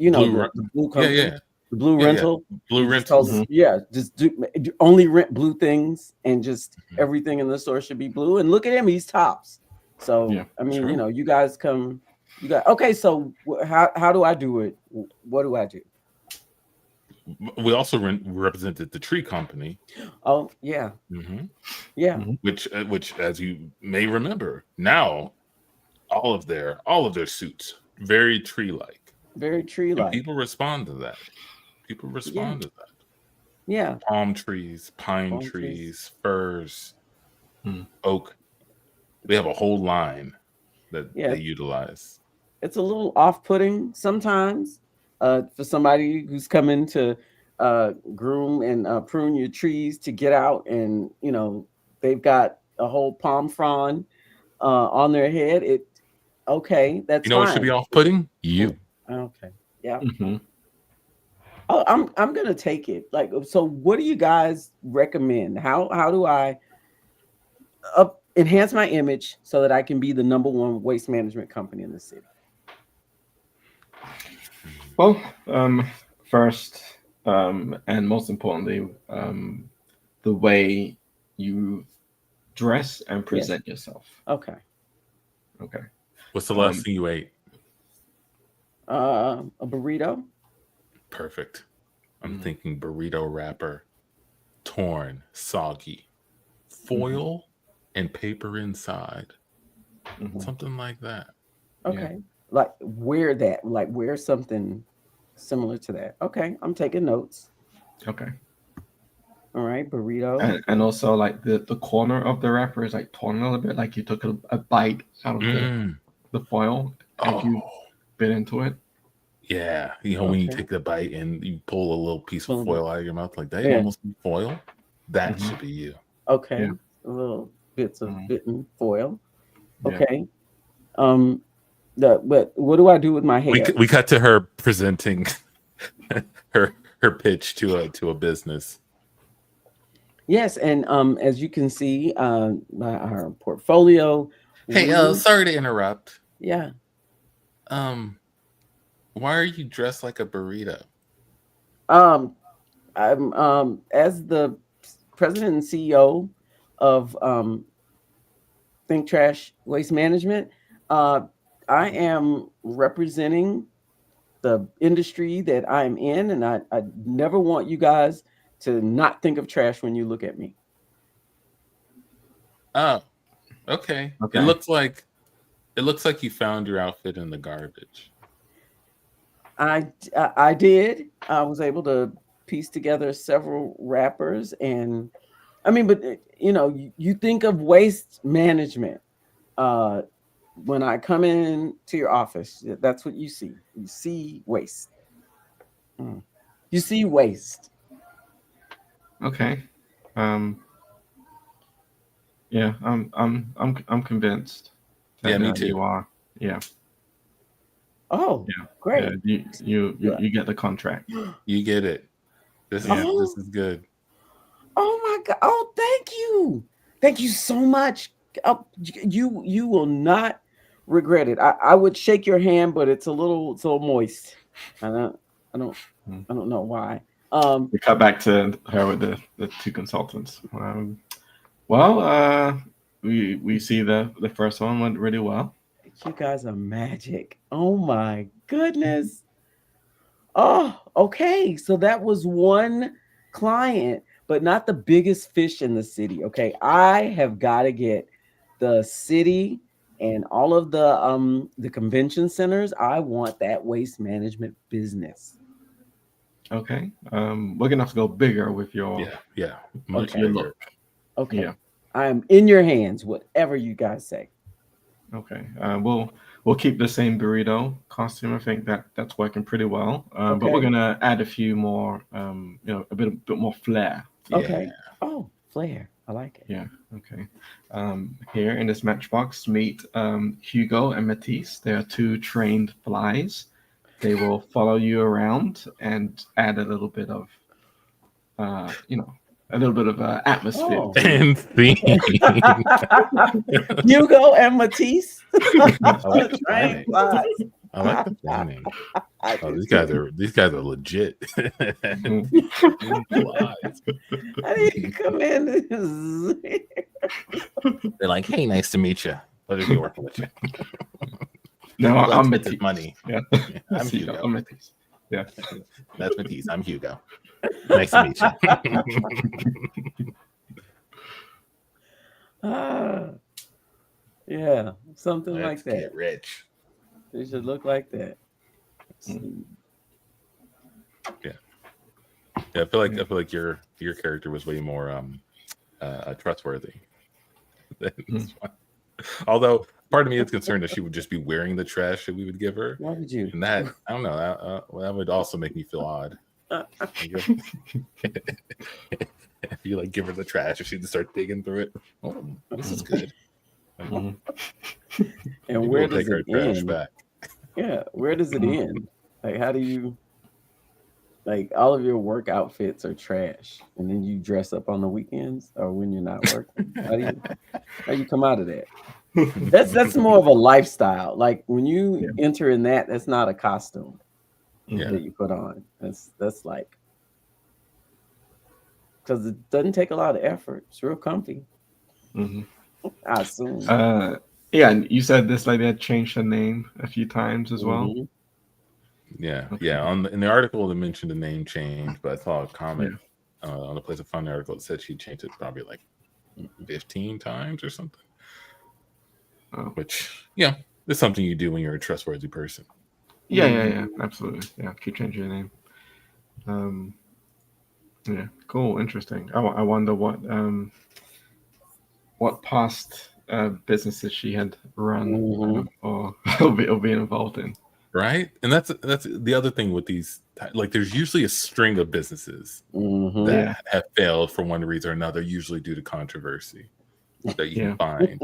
[SPEAKER 1] the blue company, the blue rental.
[SPEAKER 2] Blue rental.
[SPEAKER 1] Just do only rent blue things, and just everything in the store should be blue. And look at him, he's tops. So I mean, you guys come. Okay. So how do I do it? What do I do?
[SPEAKER 2] We also represented the tree company.
[SPEAKER 1] Oh yeah,
[SPEAKER 2] Which, as you may remember, now all of their suits very tree-like.
[SPEAKER 1] Very tree-like.
[SPEAKER 2] People respond to that.
[SPEAKER 1] Yeah.
[SPEAKER 2] Palm trees, pine trees, firs, oak. They have a whole line that
[SPEAKER 1] Yeah.
[SPEAKER 2] they utilize.
[SPEAKER 1] It's a little off-putting sometimes for somebody who's coming to groom and prune your trees to get out, and they've got a whole palm frond on their head. Okay, that's
[SPEAKER 2] You know what should
[SPEAKER 1] fine.
[SPEAKER 2] be off-putting? You.
[SPEAKER 1] Okay, yeah.
[SPEAKER 3] Mm-hmm.
[SPEAKER 1] Oh, I'm gonna take it. Like, so what do you guys recommend? How do I enhance my image so that I can be the #1 waste management company in the city?
[SPEAKER 3] Well, first, and most importantly, the way you dress and present yourself.
[SPEAKER 1] Okay.
[SPEAKER 3] Okay.
[SPEAKER 2] What's the last thing you ate?
[SPEAKER 1] A burrito.
[SPEAKER 2] Perfect. I'm thinking burrito wrapper, torn, soggy, foil, and paper inside. Something like that.
[SPEAKER 1] Okay. Yeah. Like wear something similar to that. Okay. I'm taking notes.
[SPEAKER 3] Okay.
[SPEAKER 1] All right. Burrito.
[SPEAKER 3] And also like the corner of the wrapper is like torn a little bit, like you took a bite out of the foil and you bit into it.
[SPEAKER 2] Yeah. When you take the bite and you pull a little piece of foil out of your mouth, like that almost be foil. That should be you.
[SPEAKER 1] Okay. Yeah. A little bits of bitten foil. Okay.
[SPEAKER 2] Yeah.
[SPEAKER 1] But what do I do with my hair?
[SPEAKER 2] We cut to her presenting her pitch to a business.
[SPEAKER 1] Yes, and as you can see, our portfolio.
[SPEAKER 2] Hey, sorry to interrupt.
[SPEAKER 1] Yeah.
[SPEAKER 2] Why are you dressed like a burrito?
[SPEAKER 1] I'm as the president and CEO of Think Trash Waste Management. I am representing the industry that I'm in, and I never want you guys to not think of trash when you look at me.
[SPEAKER 2] Oh, okay. It looks like you found your outfit in the garbage.
[SPEAKER 1] I did. I was able to piece together several wrappers, and I mean, but you think of waste management. When I come in to your office, that's what you see. You see waste. You see waste.
[SPEAKER 3] Okay. Yeah, I'm convinced.
[SPEAKER 2] Yeah, me too.
[SPEAKER 3] You are. Yeah.
[SPEAKER 1] Oh, yeah. Great.
[SPEAKER 3] Yeah, you get the contract.
[SPEAKER 2] You get it. This is good.
[SPEAKER 1] Oh my God. Oh, thank you. Thank you so much. You will not regret it. I would shake your hand, but it's a little moist. I don't know why.
[SPEAKER 3] We cut back to her with the two consultants. We see the first one went really well.
[SPEAKER 1] You guys are magic. Oh my goodness. Oh, okay. So that was one client, but not the biggest fish in the city. Okay. I have got to get the city and all of the convention centers. I want that waste management business.
[SPEAKER 3] Okay. We're gonna have to go bigger with your
[SPEAKER 2] much
[SPEAKER 3] your
[SPEAKER 2] bigger.
[SPEAKER 3] look.
[SPEAKER 1] Okay. Yeah. I'm in your hands, whatever you guys say.
[SPEAKER 3] Okay. We'll keep the same burrito costume. I think that's working pretty well. But we're gonna add a few more a bit more flair.
[SPEAKER 1] Okay. Yeah. Oh, flair. I like it.
[SPEAKER 3] Yeah. Okay. Here in this matchbox, meet Hugo and Matisse. They are two trained flies. They will follow you around and add a little bit of, atmosphere.
[SPEAKER 2] Oh. And theme.
[SPEAKER 1] Hugo and Matisse.
[SPEAKER 2] I like the planning. These guys are legit.
[SPEAKER 1] How do you come in?
[SPEAKER 2] They're like, hey, nice to meet you. Pleasure to be working with you.
[SPEAKER 3] No, I'm Matisse.
[SPEAKER 2] Money.
[SPEAKER 3] Yeah.
[SPEAKER 2] I'm Hugo.
[SPEAKER 3] I'm Matisse. Yeah.
[SPEAKER 2] That's Matisse. I'm Hugo. Nice to meet you.
[SPEAKER 1] Yeah, something like that.
[SPEAKER 2] Get rich.
[SPEAKER 1] They should look like that.
[SPEAKER 2] Yeah. I feel like your character was way more trustworthy. Although part of me is concerned that she would just be wearing the trash that we would give her.
[SPEAKER 1] Why would you?
[SPEAKER 2] And that, I don't know, that would also make me feel odd. If you like give her the trash, if she'd start digging through it, oh, this is good.
[SPEAKER 1] And where does it end? Back. Yeah, where does it end? Like, how do you, like, all of your work outfits are trash, and then you dress up on the weekends or when you're not working? How do you come out of that? That's more of a lifestyle. Like when you enter in that's not a costume that you put on. That's like, because it doesn't take a lot of effort. It's real comfy. I assume.
[SPEAKER 3] Yeah, and you said this lady had changed her name a few times as well.
[SPEAKER 2] Yeah, yeah. In the article, they mentioned the name change, but I saw a comment on the Place of Fun article that said she changed it probably like 15 times or something. Which, is something you do when you're a trustworthy person.
[SPEAKER 3] Yeah, absolutely. Yeah, keep changing your name. Yeah, cool, interesting. I wonder what past businesses she had run or been involved in.
[SPEAKER 2] Right, and that's the other thing with these. Like, there's usually a string of businesses that have failed for one reason or another, usually due to controversy that you can find.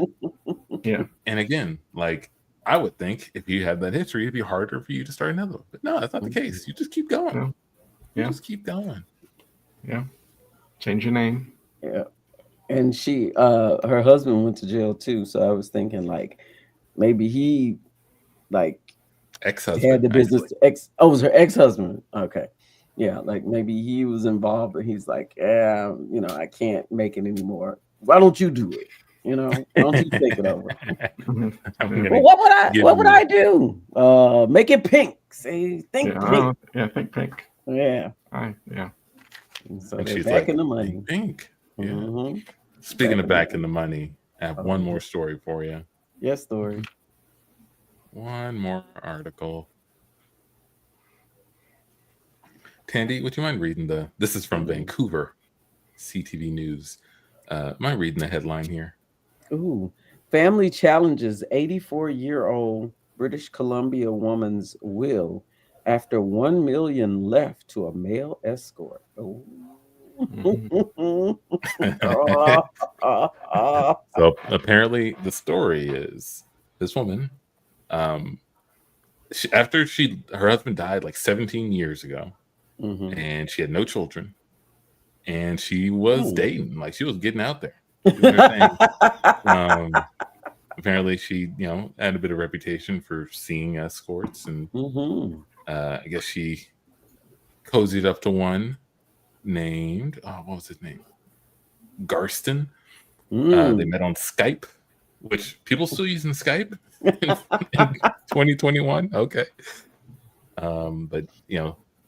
[SPEAKER 2] And again, like, I would think if you have that history, it'd be harder for you to start another one. But no, that's not the case. You just keep going. You just keep going.
[SPEAKER 3] Yeah. Change your name.
[SPEAKER 1] Yeah. And she, her husband went to jail too. So I was thinking, like, maybe he, like,
[SPEAKER 2] ex-husband
[SPEAKER 1] had the business. It was her ex-husband. Okay. Yeah. Like maybe he was involved, but he's like, yeah, I can't make it anymore. Why don't you do it? Why don't you take it over? Well, what would I do? Make it pink. Say, think pink.
[SPEAKER 3] Think pink.
[SPEAKER 1] Yeah.
[SPEAKER 3] Yeah.
[SPEAKER 1] So they're back in the money.
[SPEAKER 2] Pink. Yeah. Speaking of back in the money, I have one more story for you.
[SPEAKER 1] Yes, story.
[SPEAKER 2] One more article. Tandy, would you mind reading this is from Vancouver, CTV News. Mind reading the headline here?
[SPEAKER 1] Ooh. Family challenges 84-year-old British Columbia woman's will after $1 million left to a male escort. Oh.
[SPEAKER 2] So apparently the story is this woman, after her husband died like 17 years ago, and she had no children, and she was dating, like she was getting out there. Apparently she had a bit of reputation for seeing escorts, and I guess she cozied up to one named what was his name? Garston. They met on Skype, which people still using Skype in 2021. Okay. But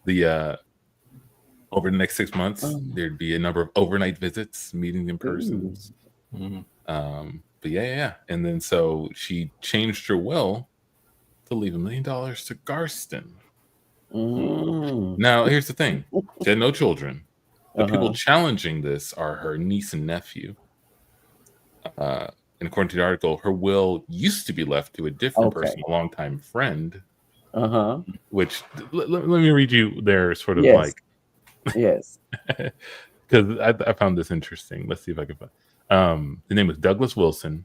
[SPEAKER 2] the over the next 6 months, there'd be a number of overnight visits, meeting in person. But yeah. And then so she changed her will to leave $1 million to Garston. Now, here's the thing. She had no children. The people challenging this are her niece and nephew. And according to the article, her will used to be left to a different person, a longtime friend. Which, let me read you their sort of like...
[SPEAKER 1] Yes.
[SPEAKER 2] Because I found this interesting. Let's see if I can find... the name is Douglas Wilson.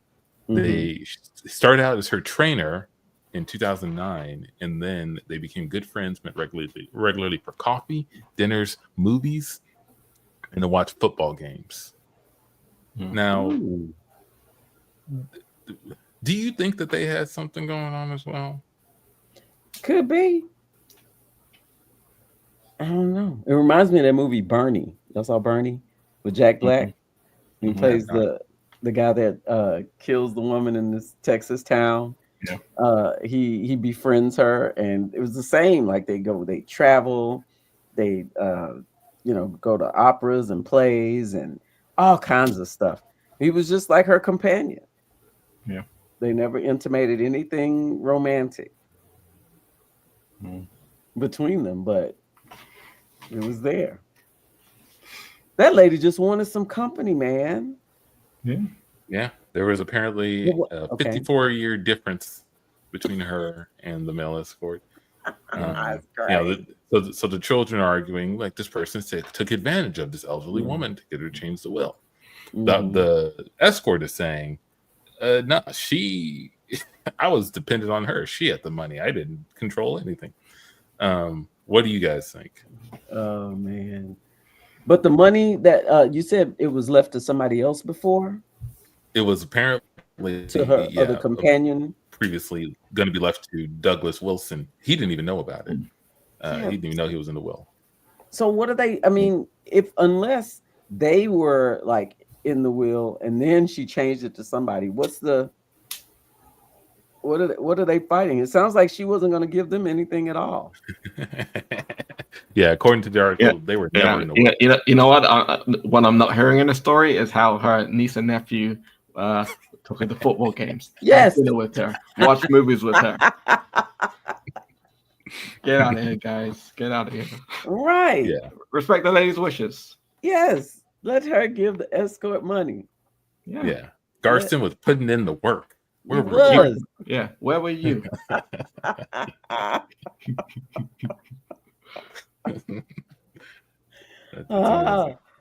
[SPEAKER 2] They started out as her trainer in 2009, and then they became good friends, met regularly for coffee, dinners, movies, and to watch football games. Now, do you think that they had something going on as well?
[SPEAKER 1] Could be. I don't know. It reminds me of that movie Bernie. Y'all saw Bernie with Jack Black? He plays the guy that kills the woman in this Texas town. He befriends her, and it was the same. Like they travel, they go to operas and plays and all kinds of stuff. He was just like her companion.
[SPEAKER 3] Yeah.
[SPEAKER 1] They never intimated anything romantic between them, but it was there. That lady just wanted some company, man.
[SPEAKER 2] Yeah. There was apparently a
[SPEAKER 1] Okay.
[SPEAKER 2] 54-year difference between her and the male escort.
[SPEAKER 1] That's
[SPEAKER 2] So the children are arguing like this person took advantage of this elderly woman to get her to change the will. The escort is saying, no, I was dependent on her. She had the money. I didn't control anything. What do you guys think?
[SPEAKER 1] Oh man. But the money that you said it was left to somebody else before?
[SPEAKER 2] It was apparently
[SPEAKER 1] To her other companion?
[SPEAKER 2] Previously going to be left to Douglas Wilson. He didn't even know about it. He didn't even know he was in the will. So
[SPEAKER 1] what are they? I mean, unless they were like in the will and then she changed it to somebody, what are they fighting? It sounds like she wasn't going to give them anything at all.
[SPEAKER 2] Yeah, according to the article, they were never in the will.
[SPEAKER 3] You know what I'm not hearing in the story is how her niece and nephew took her to football games.
[SPEAKER 1] Yes,
[SPEAKER 3] dinner with her, watch movies with her. Get out of here, guys! Get out of here.
[SPEAKER 1] Right.
[SPEAKER 2] Yeah.
[SPEAKER 3] Respect the lady's wishes.
[SPEAKER 1] Yes. Let her give the escort money.
[SPEAKER 2] Yeah. Garston was putting in the work.
[SPEAKER 1] Where were you?
[SPEAKER 3] Yeah. Where were you?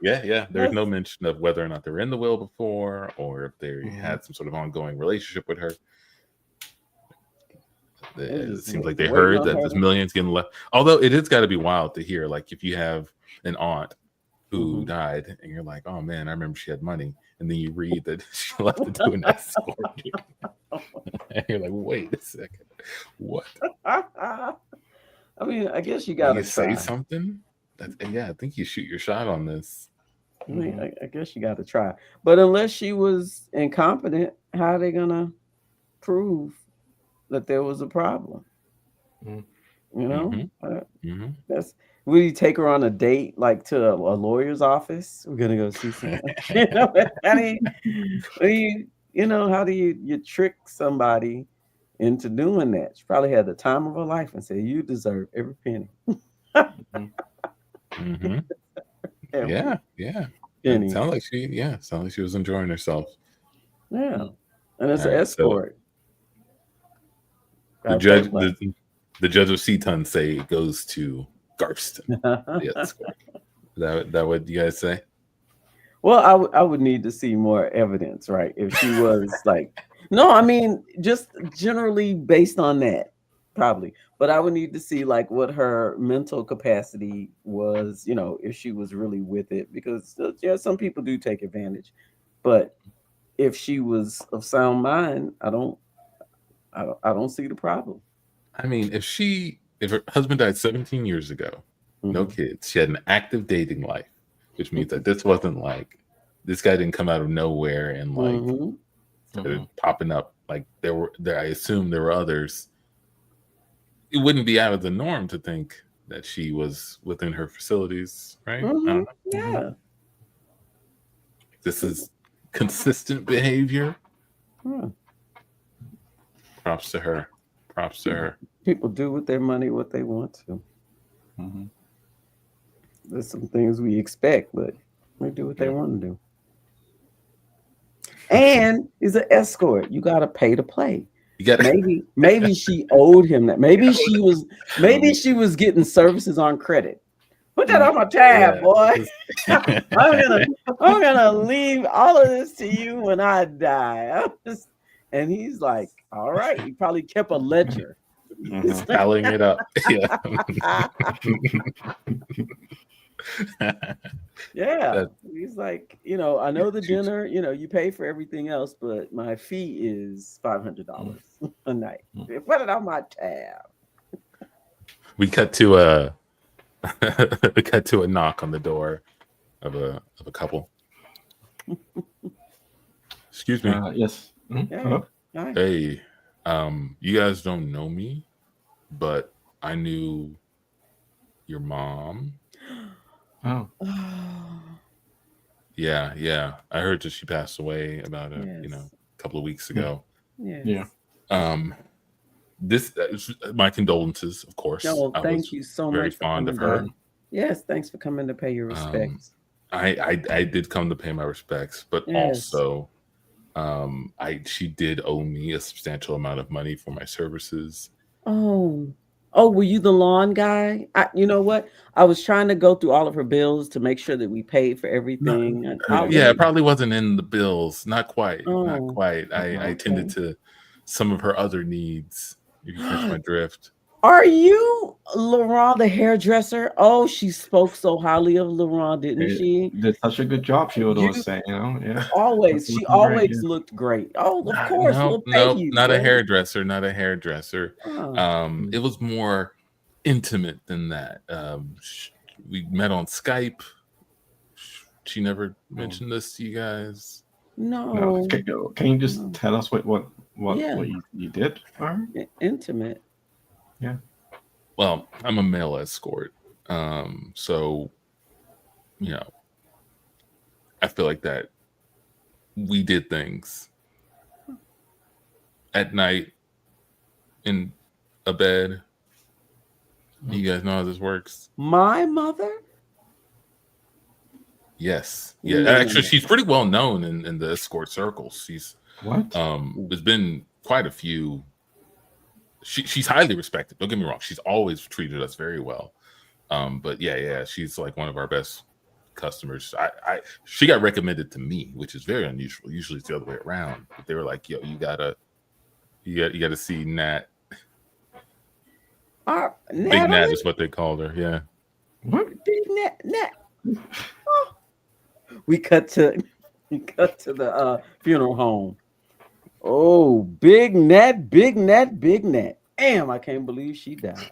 [SPEAKER 2] Yeah. There's no mention of whether or not they were in the will before or if they had some sort of ongoing relationship with her. It seems like they heard that this million's getting left. Although it has got to be wild to hear, like if you have an aunt who died and you're like, oh man, I remember she had money. And then you read that she left it to an escort. And you're like, wait a second. What?
[SPEAKER 1] I mean, I guess you got to
[SPEAKER 2] say something. I think you shoot your shot on this.
[SPEAKER 1] I mean, I guess you got to try. But unless she was incompetent, how are they going to prove that there was a problem? You know? That's... Will you take her on a date, like to a lawyer's office? We're gonna go see someone. How do you trick somebody into doing that? She probably had the time of her life and said, "You deserve every penny."
[SPEAKER 2] Yeah. It sounds like she was enjoying herself.
[SPEAKER 1] Yeah, and it's an escort.
[SPEAKER 2] So the judge of Ctun say it goes to Garston. That what you guys say?
[SPEAKER 1] Well, I would need to see more evidence, right? If she was like, no, I mean, just generally based on that, probably. But I would need to see like what her mental capacity was, if she was really with it, because some people do take advantage. But if she was of sound mind, I don't see the problem.
[SPEAKER 2] I mean, if her husband died 17 years ago, no kids, she had an active dating life, which means that this wasn't like this guy didn't come out of nowhere and like started popping up. Like there, I assume there were others. It wouldn't be out of the norm to think that she was within her facilities, right?
[SPEAKER 1] Yeah.
[SPEAKER 2] This is consistent behavior. Props to her.
[SPEAKER 1] People do with their money what they want to. There's some things we expect, but they do what they want to do. And he's an escort. You got to pay to play. Maybe she owed him that. Maybe she was getting services on credit. Put that on my tab, boy. I'm gonna leave all of this to you when I die. And he's like, all right. He probably kept a ledger.
[SPEAKER 2] Tallying it up.
[SPEAKER 1] Yeah. He's like, I know the dinner, you pay for everything else, but my fee is $500 a night. Put it on my tab.
[SPEAKER 2] We cut to a knock on the door of a couple. Excuse me.
[SPEAKER 3] Yes.
[SPEAKER 2] Hey, you guys don't know me, but I knew your mom.
[SPEAKER 3] Oh.
[SPEAKER 2] Yeah. I heard that she passed away about a couple of weeks ago.
[SPEAKER 1] Yeah.
[SPEAKER 2] This my condolences, of course.
[SPEAKER 1] Thank you so much.
[SPEAKER 2] Very fond of her.
[SPEAKER 1] Yes, thanks for coming to pay your respects.
[SPEAKER 2] I did come to pay my respects, but also She did owe me a substantial amount of money for my services.
[SPEAKER 1] Oh, were you the lawn guy? You know what? I was trying to go through all of her bills to make sure that we paid for everything.
[SPEAKER 2] Yeah, it probably wasn't in the bills. Not quite. Not
[SPEAKER 1] Oh,
[SPEAKER 2] quite. I tended to some of her other needs. You can catch my drift.
[SPEAKER 1] Are you Laurent the hairdresser? Oh, she spoke so highly of Laurent, didn't she?
[SPEAKER 3] Did such a good job, she would always say, yeah.
[SPEAKER 1] She always looked great. Oh, of course, we'll pay you.
[SPEAKER 2] Not a hairdresser, not a hairdresser.
[SPEAKER 1] Oh.
[SPEAKER 2] It was more intimate than that. We met on Skype. She never mentioned this to you guys.
[SPEAKER 1] No.
[SPEAKER 3] Can you just tell us what you did for her?
[SPEAKER 1] Intimate.
[SPEAKER 3] Yeah.
[SPEAKER 2] Well, I'm a male escort. So, I feel like that we did things at night in a bed. You guys know how this works?
[SPEAKER 1] My mother?
[SPEAKER 2] Yes. Yeah. Actually, she's pretty well known in the escort circles. She's there's been quite a few. She's highly respected. Don't get me wrong. She's always treated us very well. But yeah, she's like one of our best customers. She got recommended to me, which is very unusual. Usually it's the other way around. But they were like, "Yo, you gotta see Nat." Big Nat is what they called her. Yeah.
[SPEAKER 1] What? Big Nat. Oh. We cut to the funeral home. Oh, Big Nat. Damn, I can't believe she died.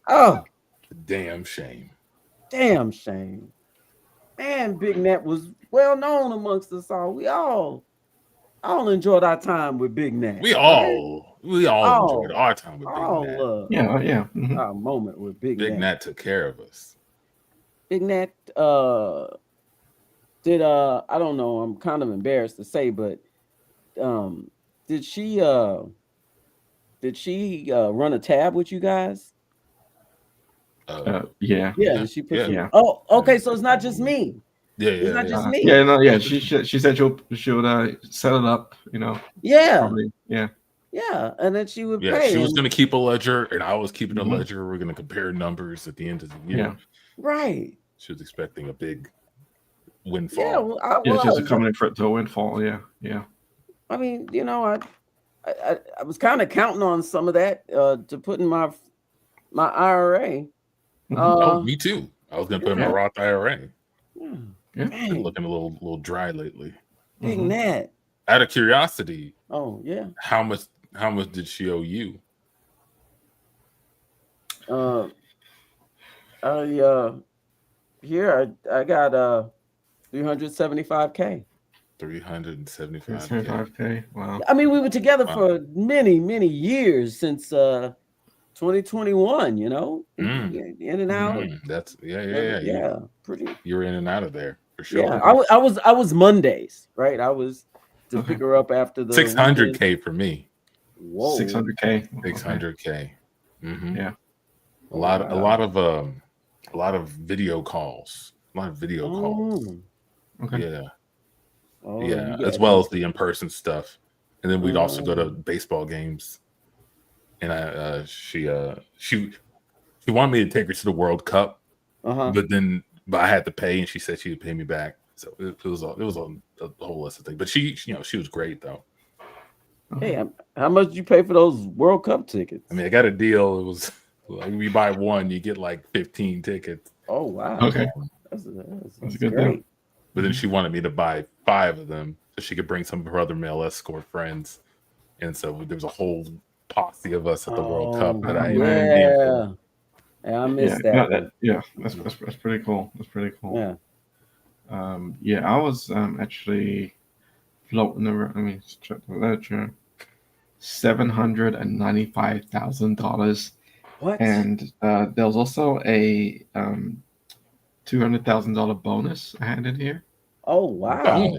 [SPEAKER 1] Oh,
[SPEAKER 2] damn shame.
[SPEAKER 1] Man, Big Nat was well known amongst us all. We all enjoyed our time with Big Nat.
[SPEAKER 2] We all enjoyed our time with Big Nat.
[SPEAKER 3] Yeah. Mm-hmm.
[SPEAKER 1] Our moment with Big Nat.
[SPEAKER 2] Big Nat took care of us.
[SPEAKER 1] Big Nat did I don't know, I'm kind of embarrassed to say, but did she run a tab with you guys?
[SPEAKER 3] Yeah.
[SPEAKER 1] She put Oh, okay, so it's not just me. It's not just me.
[SPEAKER 3] Yeah, no, yeah. She said she'll set it up,
[SPEAKER 1] Yeah.
[SPEAKER 3] Probably, yeah.
[SPEAKER 1] Yeah, and then she would pay.
[SPEAKER 2] She was going to keep a ledger, and I was keeping a ledger. We're going to compare numbers at the end of the year.
[SPEAKER 3] Yeah.
[SPEAKER 1] Right.
[SPEAKER 2] She was expecting a big windfall.
[SPEAKER 3] Yeah, she was coming in for a windfall. Yeah.
[SPEAKER 1] I mean, I was kind of counting on some of that to put in my IRA.
[SPEAKER 2] Me too. I was going to put in my Roth IRA.
[SPEAKER 3] Yeah.
[SPEAKER 2] Looking a little dry lately.
[SPEAKER 1] Big Nat.
[SPEAKER 2] Out of curiosity.
[SPEAKER 1] Oh yeah.
[SPEAKER 2] How much did she owe you?
[SPEAKER 1] I got $375K.
[SPEAKER 3] $375K. Wow.
[SPEAKER 1] I mean, we were together for many, many years since 2021. In and out.
[SPEAKER 2] That's yeah.
[SPEAKER 1] Pretty.
[SPEAKER 2] You were in and out of there for sure.
[SPEAKER 1] Yeah, I was Mondays, right? I was to pick her up after the
[SPEAKER 2] $600K for me.
[SPEAKER 1] Whoa.
[SPEAKER 3] $600K.
[SPEAKER 2] $600K. Mm-hmm.
[SPEAKER 3] Yeah.
[SPEAKER 2] A lot of video calls.
[SPEAKER 3] Okay.
[SPEAKER 2] Yeah. As well as the in-person stuff. And then we'd also go to baseball games. And she wanted me to take her to the World Cup. But I had to pay, and she said she would pay me back. So it was a whole list of things. But she was great though.
[SPEAKER 1] Hey, how much did you pay for those World Cup tickets?
[SPEAKER 2] I mean, I got a deal. It was like you buy one, you get like 15 tickets.
[SPEAKER 1] Oh wow!
[SPEAKER 3] Okay,
[SPEAKER 1] that's
[SPEAKER 3] a good
[SPEAKER 1] great.
[SPEAKER 3] deal.
[SPEAKER 2] But then she wanted me to buy 5 of them so she could bring some of her other male escort friends, and so there was a whole posse of us at the World Cup that I
[SPEAKER 1] I missed that.
[SPEAKER 3] That's pretty cool. That's pretty cool.
[SPEAKER 1] Yeah.
[SPEAKER 3] I was actually floating around. I mean, check the ledger. $795,000.
[SPEAKER 1] What?
[SPEAKER 3] And there was also a $200,000 bonus I had in here.
[SPEAKER 1] Oh wow!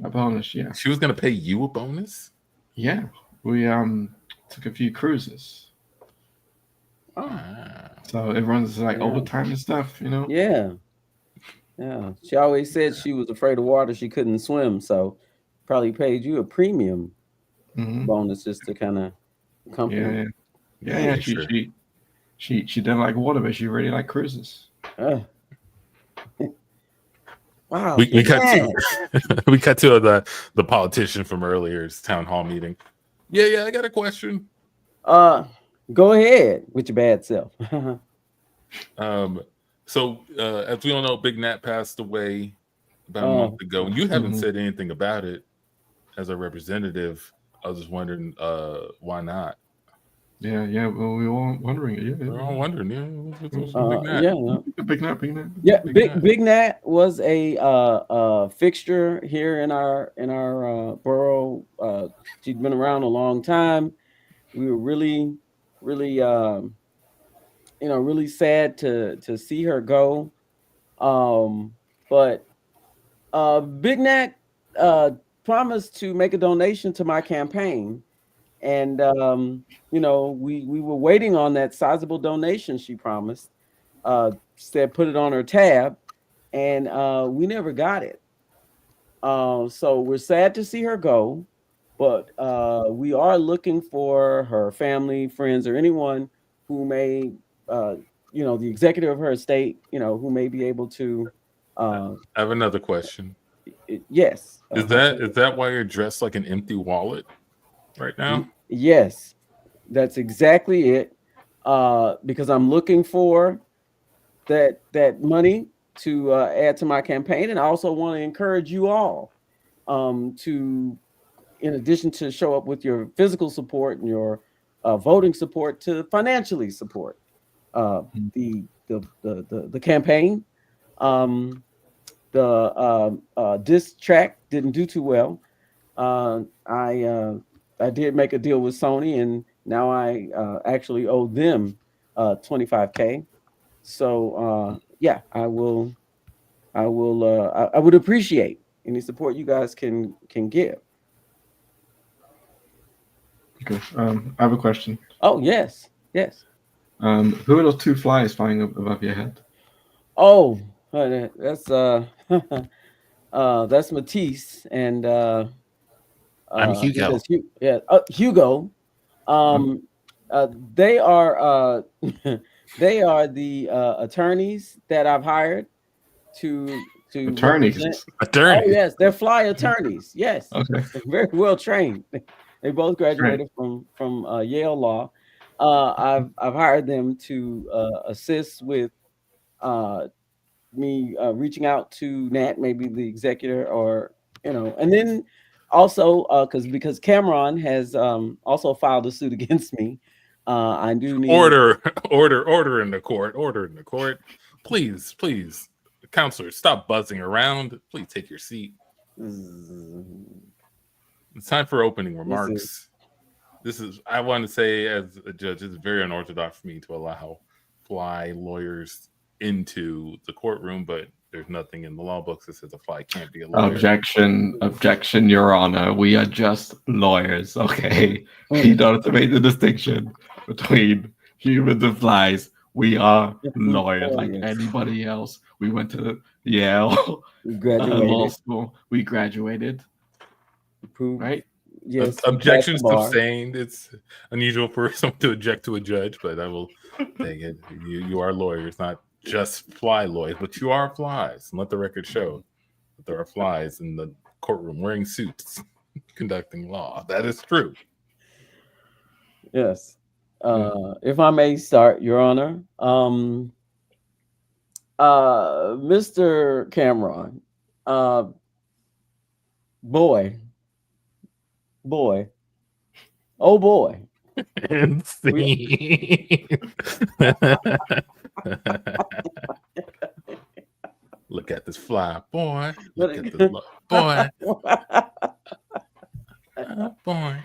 [SPEAKER 3] A bonus, yeah.
[SPEAKER 2] She was gonna pay you a bonus.
[SPEAKER 3] Yeah, we took a few cruises. So it runs like overtime and stuff,
[SPEAKER 1] Yeah. She always said she was afraid of water. She couldn't swim, so probably paid you a premium bonus just to kind of accompany.
[SPEAKER 3] Yeah. She didn't like water, but she really liked cruises.
[SPEAKER 1] Wow.
[SPEAKER 2] We cut to we cut to the politician from earlier's town hall meeting. Yeah, I got a question.
[SPEAKER 1] Go ahead with your bad self.
[SPEAKER 2] So as we all know, Big Nat passed away about a month ago, and you haven't said anything about it as a representative. I was just wondering why not.
[SPEAKER 3] Yeah. Well, we were all wondering.
[SPEAKER 2] We're all wondering.
[SPEAKER 3] Big Nat.
[SPEAKER 1] Big Nat was a fixture here in our borough. She'd been around a long time. We were really really sad to see her go. But Big Nat promised to make a donation to my campaign. And we were waiting on that sizable donation she promised. Said put it on her tab, and we never got it. So we're sad to see her go, but we are looking for her family, friends, or anyone who may, the executive of her estate, who may be able to.
[SPEAKER 2] I have another question.
[SPEAKER 1] Yes.
[SPEAKER 2] Is that why you're dressed like an empty wallet right now?
[SPEAKER 1] Yes, that's exactly it. Because I'm looking for that money to add to my campaign, and I also want to encourage you all to, in addition to show up with your physical support and your voting support, to financially support the campaign. The disc track didn't do too well. I did make a deal with Sony, and now I actually owe them $25K. So I would appreciate any support you guys can give.
[SPEAKER 3] Okay. I have a question.
[SPEAKER 1] Oh, yes.
[SPEAKER 3] Who are those two flies flying above your head?
[SPEAKER 1] Oh, that's that's Matisse and
[SPEAKER 2] I'm Hugo.
[SPEAKER 1] Hugo. They are they are the attorneys that I've hired to
[SPEAKER 3] attorneys.
[SPEAKER 1] Oh yes, they're fly attorneys. Yes,
[SPEAKER 3] okay,
[SPEAKER 1] very well trained. They both graduated from Yale Law. I've hired them to assist with me reaching out to Nat, maybe the executor, or and then also because Cameron has also filed a suit against me. I do need
[SPEAKER 2] order in the court. Please, counselors, stop buzzing around. Please take your seat. It's time for opening remarks. This is I want to say, as a judge, it's very unorthodox for me to allow fly lawyers into the courtroom, but there's nothing in the law books that says a fly can't be a lawyer.
[SPEAKER 3] Objection, Your Honor. We are just lawyers, okay? You don't have to make the distinction between humans and flies. We are lawyers like anybody else. We went to Yale Law School. We graduated. Right?
[SPEAKER 1] Yes.
[SPEAKER 2] Objection sustained. It's unusual for someone to object to a judge, but I will take it. You are lawyers, not just fly lawyers, but you are flies. And let the record show that there are flies in the courtroom wearing suits conducting law. That is true.
[SPEAKER 1] Yes. If I may start, Your Honor. Mr. Cameron, boy. Oh boy.
[SPEAKER 2] And see. Look at this fly, boy. Look at this boy. Oh, boy.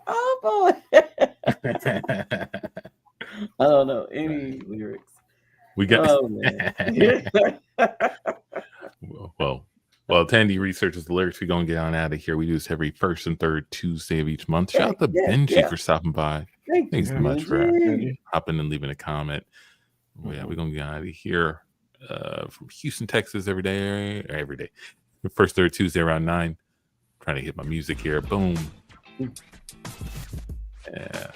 [SPEAKER 1] Oh boy. I don't know any lyrics.
[SPEAKER 2] We got.
[SPEAKER 1] Oh, man.
[SPEAKER 2] Well, Tandy researches the lyrics. We're going to get on out of here. We do this every first and third Tuesday of each month. Shout out to Benji for stopping by. Thanks so much for hopping and leaving a comment. Well, yeah, we're going to get out of here from Houston, Texas every day. The first, third Tuesday around 9. Trying to hit my music here. Boom. Yeah.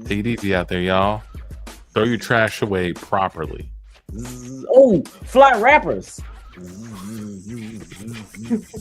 [SPEAKER 2] Take it easy out there, y'all. Throw your trash away properly.
[SPEAKER 1] Oh, fly rappers.